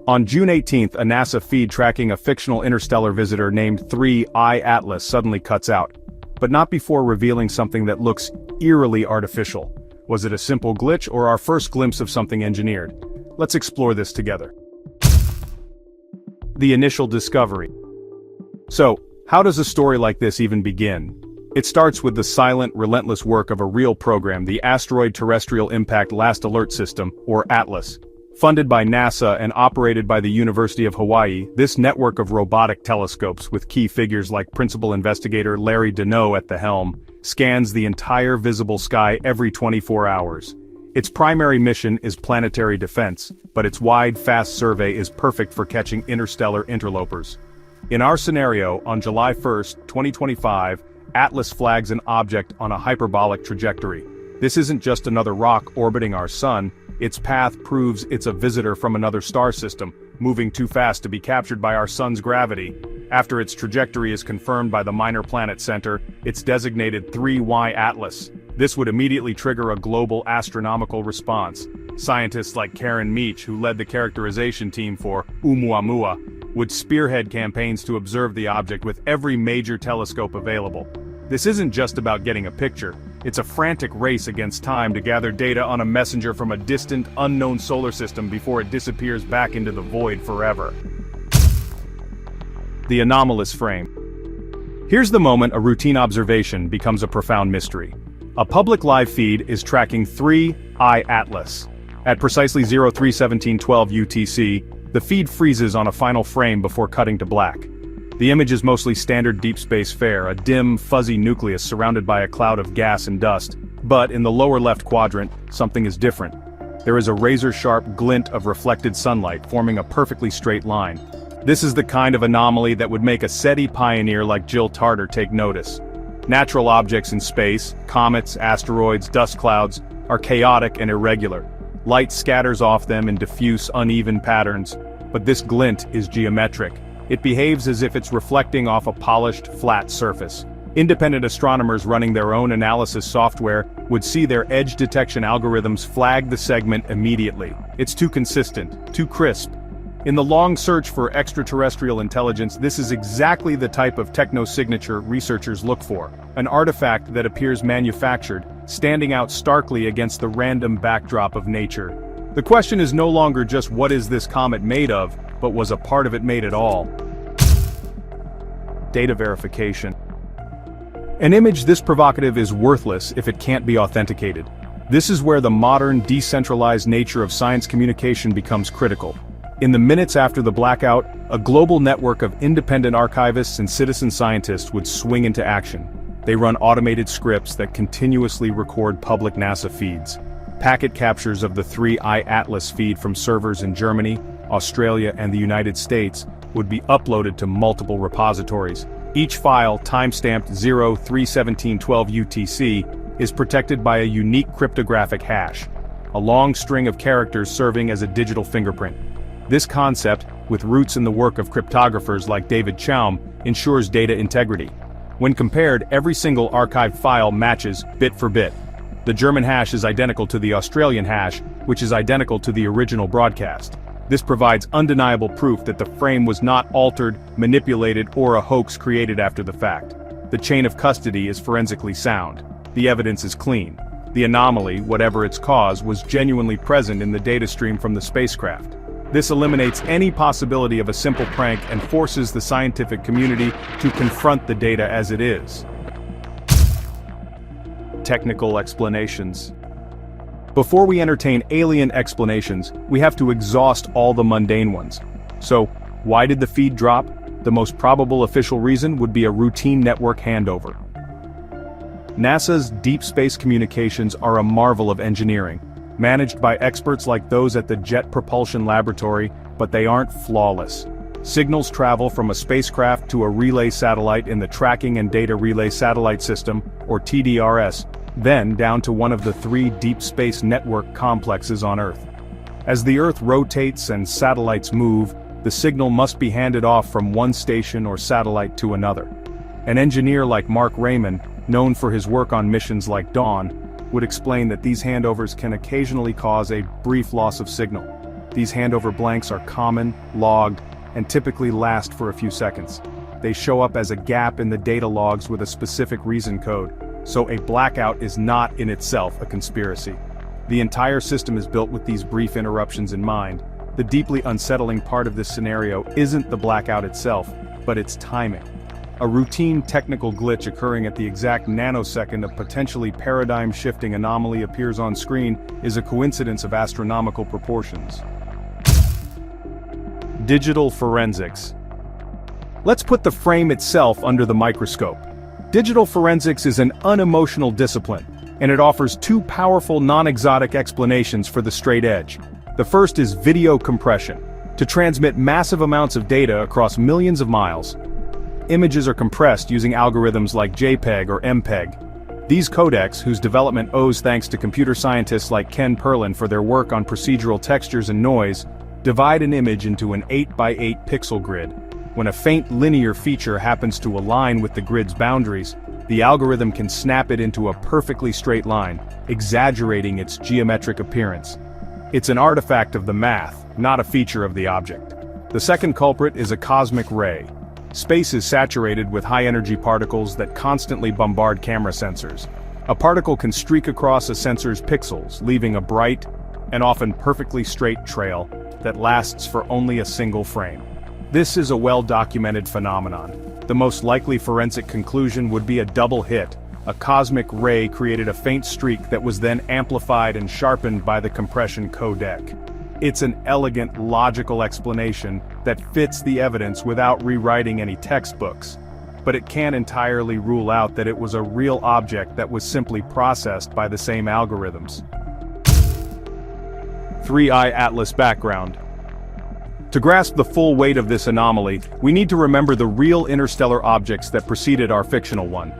On June 18, a NASA feed tracking a fictional interstellar visitor named 3I Atlas suddenly cuts out. But not before revealing something that looks eerily artificial. Was it a simple glitch or our first glimpse of something engineered? Let's explore this together. The initial discovery. So, how does a story like this even begin? It starts with the silent, relentless work of a real program, the Asteroid Terrestrial Impact Last Alert System, or ATLAS. Funded by NASA and operated by the University of Hawaii, this network of robotic telescopes with key figures like principal investigator Larry Deneau at the helm, scans the entire visible sky every 24 hours. Its primary mission is planetary defense, but its wide, fast survey is perfect for catching interstellar interlopers. In our scenario, on July 1, 2025, ATLAS flags an object on a hyperbolic trajectory. This isn't just another rock orbiting our sun. Its path proves it's a visitor from another star system, moving too fast to be captured by our sun's gravity. After its trajectory is confirmed by the Minor Planet Center, it's designated 3Y Atlas. This would immediately trigger a global astronomical response. Scientists like Karen Meach, who led the characterization team for Oumuamua, would spearhead campaigns to observe the object with every major telescope available. This isn't just about getting a picture. It's a frantic race against time to gather data on a messenger from a distant, unknown solar system before it disappears back into the void forever. The anomalous frame. Here's the moment a routine observation becomes a profound mystery. A public live feed is tracking 3I Atlas. At precisely 03:17:12 UTC, the feed freezes on a final frame before cutting to black. The image is mostly standard deep space fare, a dim, fuzzy nucleus surrounded by a cloud of gas and dust. But in the lower left quadrant, something is different. There is a razor-sharp glint of reflected sunlight forming a perfectly straight line. This is the kind of anomaly that would make a SETI pioneer like Jill Tarter take notice. Natural objects in space, comets, asteroids, dust clouds, are chaotic and irregular. Light scatters off them in diffuse, uneven patterns, but this glint is geometric. It behaves as if it's reflecting off a polished, flat surface. Independent astronomers running their own analysis software would see their edge detection algorithms flag the segment immediately. It's too consistent, too crisp. In the long search for extraterrestrial intelligence, this is exactly the type of technosignature researchers look for. An artifact that appears manufactured, standing out starkly against the random backdrop of nature. The question is no longer just what is this comet made of, but was a part of it made at all? Data verification. An image this provocative is worthless if it can't be authenticated. This is where the modern, decentralized nature of science communication becomes critical. In the minutes after the blackout, a global network of independent archivists and citizen scientists would swing into action. They run automated scripts that continuously record public NASA feeds. Packet captures of the 3I Atlas feed from servers in Germany, Australia, and the United States would be uploaded to multiple repositories. Each file, timestamped 03:17:12 UTC, is protected by a unique cryptographic hash, a long string of characters serving as a digital fingerprint. This concept, with roots in the work of cryptographers like David Chaum, ensures data integrity. When compared, every single archived file matches bit for bit. The German hash is identical to the Australian hash, which is identical to the original broadcast. This provides undeniable proof that the frame was not altered, manipulated, or a hoax created after the fact. The chain of custody is forensically sound. The evidence is clean. The anomaly, whatever its cause, was genuinely present in the data stream from the spacecraft. This eliminates any possibility of a simple prank and forces the scientific community to confront the data as it is. Technical explanations. Before we entertain alien explanations, we have to exhaust all the mundane ones. So, why did the feed drop? The most probable official reason would be a routine network handover. NASA's deep space communications are a marvel of engineering, managed by experts like those at the Jet Propulsion Laboratory, but they aren't flawless. Signals travel from a spacecraft to a relay satellite in the Tracking and Data Relay Satellite System, or TDRS, then down to one of the 3 deep space network complexes on Earth. As the Earth rotates and satellites move, the signal must be handed off from one station or satellite to another. An engineer like Mark Raymond, known for his work on missions like Dawn, would explain that these handovers can occasionally cause a brief loss of signal. These handover blanks are common, logged, and typically last for a few seconds. They show up as a gap in the data logs with a specific reason code, so a blackout is not in itself a conspiracy. The entire system is built with these brief interruptions in mind. The deeply unsettling part of this scenario isn't the blackout itself, but its timing. A routine technical glitch occurring at the exact nanosecond a potentially paradigm-shifting anomaly appears on screen is a coincidence of astronomical proportions. Digital forensics. Let's put the frame itself under the microscope. Digital forensics is an unemotional discipline, and it offers 2 powerful non-exotic explanations for the straight edge. The first is video compression. To transmit massive amounts of data across millions of miles, images are compressed using algorithms like JPEG or MPEG. These codecs, whose development owes thanks to computer scientists like Ken Perlin for their work on procedural textures and noise, divide an image into an 8x8 pixel grid. When a faint linear feature happens to align with the grid's boundaries, the algorithm can snap it into a perfectly straight line, exaggerating its geometric appearance. It's an artifact of the math, not a feature of the object. The second culprit is a cosmic ray. Space is saturated with high-energy particles that constantly bombard camera sensors. A particle can streak across a sensor's pixels, leaving a bright, and often perfectly straight trail that lasts for only a single frame. This is a well-documented phenomenon. The most likely forensic conclusion would be a double hit, A cosmic ray created a faint streak that was then amplified and sharpened by the compression codec. It's an elegant, logical explanation that fits the evidence without rewriting any textbooks. But it can't entirely rule out that it was a real object that was simply processed by the same algorithms. 3I Atlas background. To grasp the full weight of this anomaly, we need to remember the real interstellar objects that preceded our fictional one.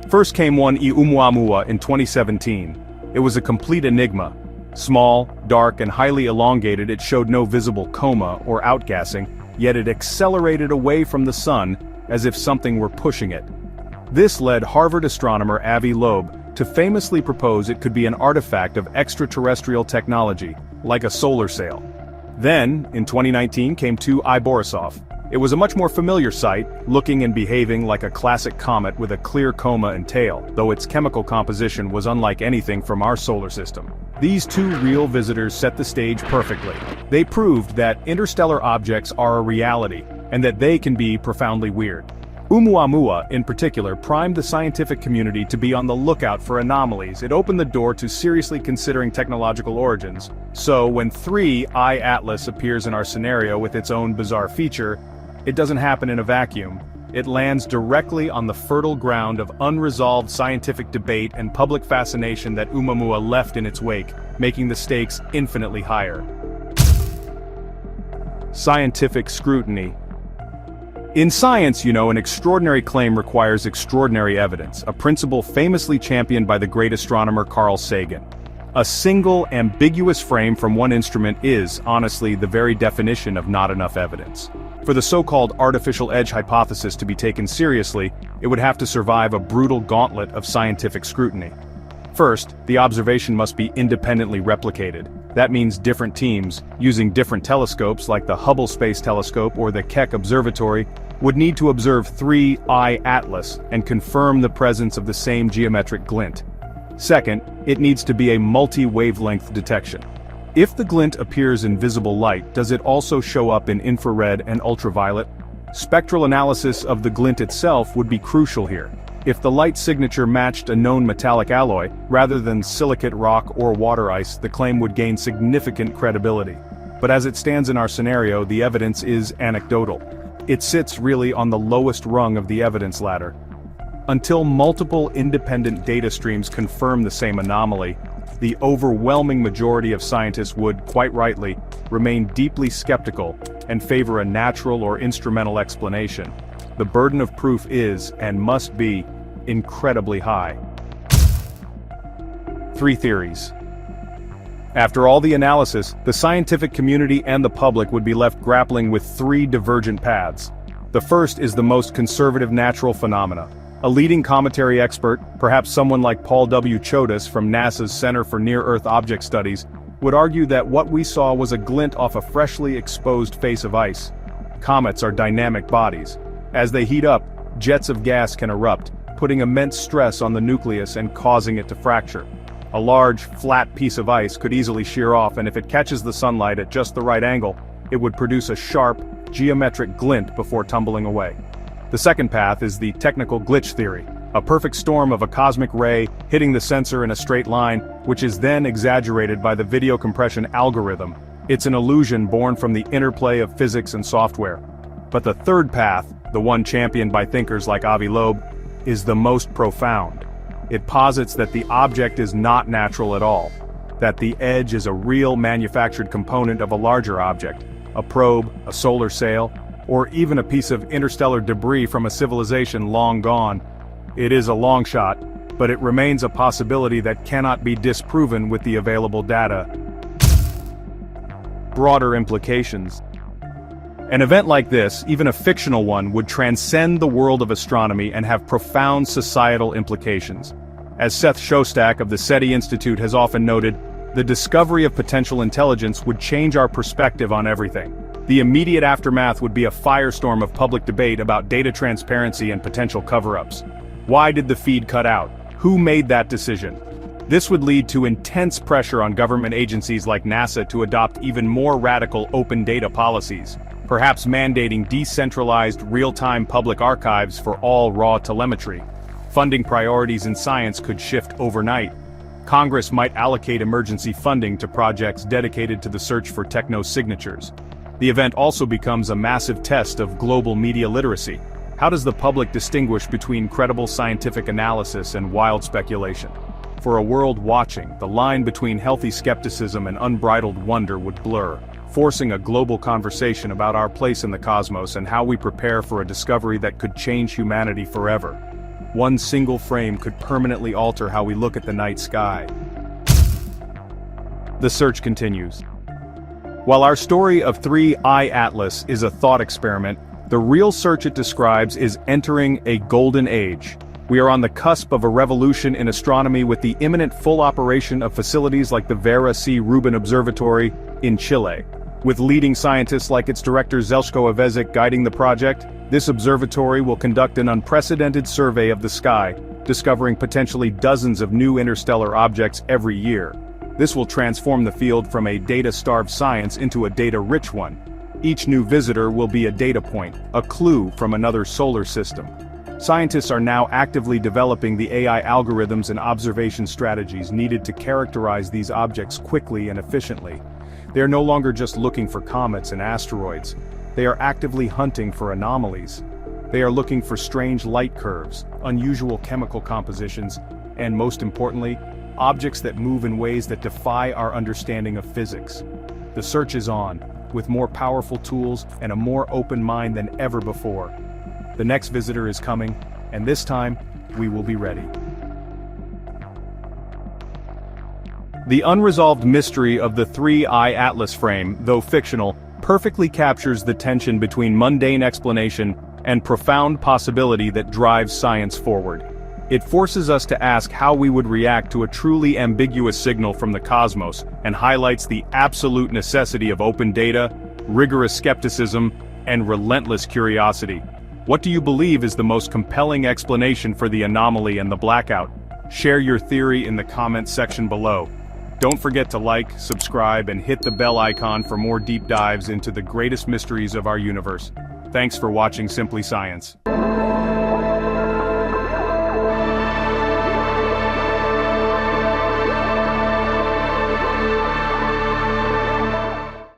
First came one Oumuamua in 2017. It was a complete enigma. Small, dark, and highly elongated, it showed no visible coma or outgassing, yet it accelerated away from the sun as if something were pushing it. This led Harvard astronomer Avi Loeb to famously propose it could be an artifact of extraterrestrial technology, like a solar sail. Then, in 2019 came 2I Borisov. It was a much more familiar sight, looking and behaving like a classic comet with a clear coma and tail, though its chemical composition was unlike anything from our solar system. These two real visitors set the stage perfectly. They proved that interstellar objects are a reality, and that they can be profoundly weird. Oumuamua, in particular, primed the scientific community to be on the lookout for anomalies. It opened the door to seriously considering technological origins. So, when 3I Atlas appears in our scenario with its own bizarre feature, it doesn't happen in a vacuum. It lands directly on the fertile ground of unresolved scientific debate and public fascination that Oumuamua left in its wake, making the stakes infinitely higher. Scientific scrutiny. In science, an extraordinary claim requires extraordinary evidence, a principle famously championed by the great astronomer Carl Sagan. A single, ambiguous frame from one instrument is, honestly, the very definition of not enough evidence. For the so-called artificial edge hypothesis to be taken seriously, it would have to survive a brutal gauntlet of scientific scrutiny. First, the observation must be independently replicated. That means different teams, using different telescopes like the Hubble Space Telescope or the Keck Observatory, would need to observe 3I Atlas and confirm the presence of the same geometric glint. Second, it needs to be a multi-wavelength detection. If the glint appears in visible light, does it also show up in infrared and ultraviolet? Spectral analysis of the glint itself would be crucial here. If the light signature matched a known metallic alloy, rather than silicate rock or water ice, the claim would gain significant credibility. But as it stands in our scenario, the evidence is anecdotal. It sits really on the lowest rung of the evidence ladder. Until multiple independent data streams confirm the same anomaly, the overwhelming majority of scientists would, quite rightly, remain deeply skeptical and favor a natural or instrumental explanation. The burden of proof is, and must be, incredibly high. 3 theories. After all the analysis, the scientific community and the public would be left grappling with 3 divergent paths. The first is the most conservative natural phenomena. A leading cometary expert, perhaps someone like Paul W. Chodas from NASA's Center for Near-Earth Object Studies, would argue that what we saw was a glint off a freshly exposed face of ice. Comets are dynamic bodies. As they heat up, jets of gas can erupt, putting immense stress on the nucleus and causing it to fracture. A large, flat piece of ice could easily shear off, and if it catches the sunlight at just the right angle, it would produce a sharp, geometric glint before tumbling away. The second path is the technical glitch theory, a perfect storm of a cosmic ray hitting the sensor in a straight line, which is then exaggerated by the video compression algorithm. It's an illusion born from the interplay of physics and software. But the third path, the one championed by thinkers like Avi Loeb, is the most profound. It posits that the object is not natural at all, that the edge is a real manufactured component of a larger object, a probe, a solar sail, or even a piece of interstellar debris from a civilization long gone. It is a long shot, but it remains a possibility that cannot be disproven with the available data. Broader implications. An event like this, even a fictional one, would transcend the world of astronomy and have profound societal implications. As Seth Shostak of the SETI Institute has often noted, the discovery of potential intelligence would change our perspective on everything. The immediate aftermath would be a firestorm of public debate about data transparency and potential cover-ups. Why did the feed cut out? Who made that decision? This would lead to intense pressure on government agencies like NASA to adopt even more radical open data policies, perhaps mandating decentralized, real-time public archives for all raw telemetry. Funding priorities in science could shift overnight. Congress might allocate emergency funding to projects dedicated to the search for techno-signatures. The event also becomes a massive test of global media literacy. How does the public distinguish between credible scientific analysis and wild speculation? For a world watching, the line between healthy skepticism and unbridled wonder would blur, forcing a global conversation about our place in the cosmos and how we prepare for a discovery that could change humanity forever. One single frame could permanently alter how we look at the night sky. The search continues. While our story of 3I Atlas is a thought experiment, the real search it describes is entering a golden age. We are on the cusp of a revolution in astronomy with the imminent full operation of facilities like the Vera C. Rubin Observatory in Chile. With leading scientists like its director Zeljko Avezic guiding the project, this observatory will conduct an unprecedented survey of the sky, discovering potentially dozens of new interstellar objects every year. This will transform the field from a data-starved science into a data-rich one. Each new visitor will be a data point, a clue from another solar system. Scientists are now actively developing the AI algorithms and observation strategies needed to characterize these objects quickly and efficiently. They are no longer just looking for comets and asteroids. They are actively hunting for anomalies. They are looking for strange light curves, unusual chemical compositions, and most importantly, objects that move in ways that defy our understanding of physics. The search is on, with more powerful tools and a more open mind than ever before. The next visitor is coming, and this time, we will be ready. The unresolved mystery of the 3I Atlas frame, though fictional, perfectly captures the tension between mundane explanation and profound possibility that drives science forward. It forces us to ask how we would react to a truly ambiguous signal from the cosmos, and highlights the absolute necessity of open data, rigorous skepticism, and relentless curiosity. What do you believe is the most compelling explanation for the anomaly and the blackout? Share your theory in the comments section below. Don't forget to like, subscribe, and hit the bell icon for more deep dives into the greatest mysteries of our universe. Thanks for watching Simply Science.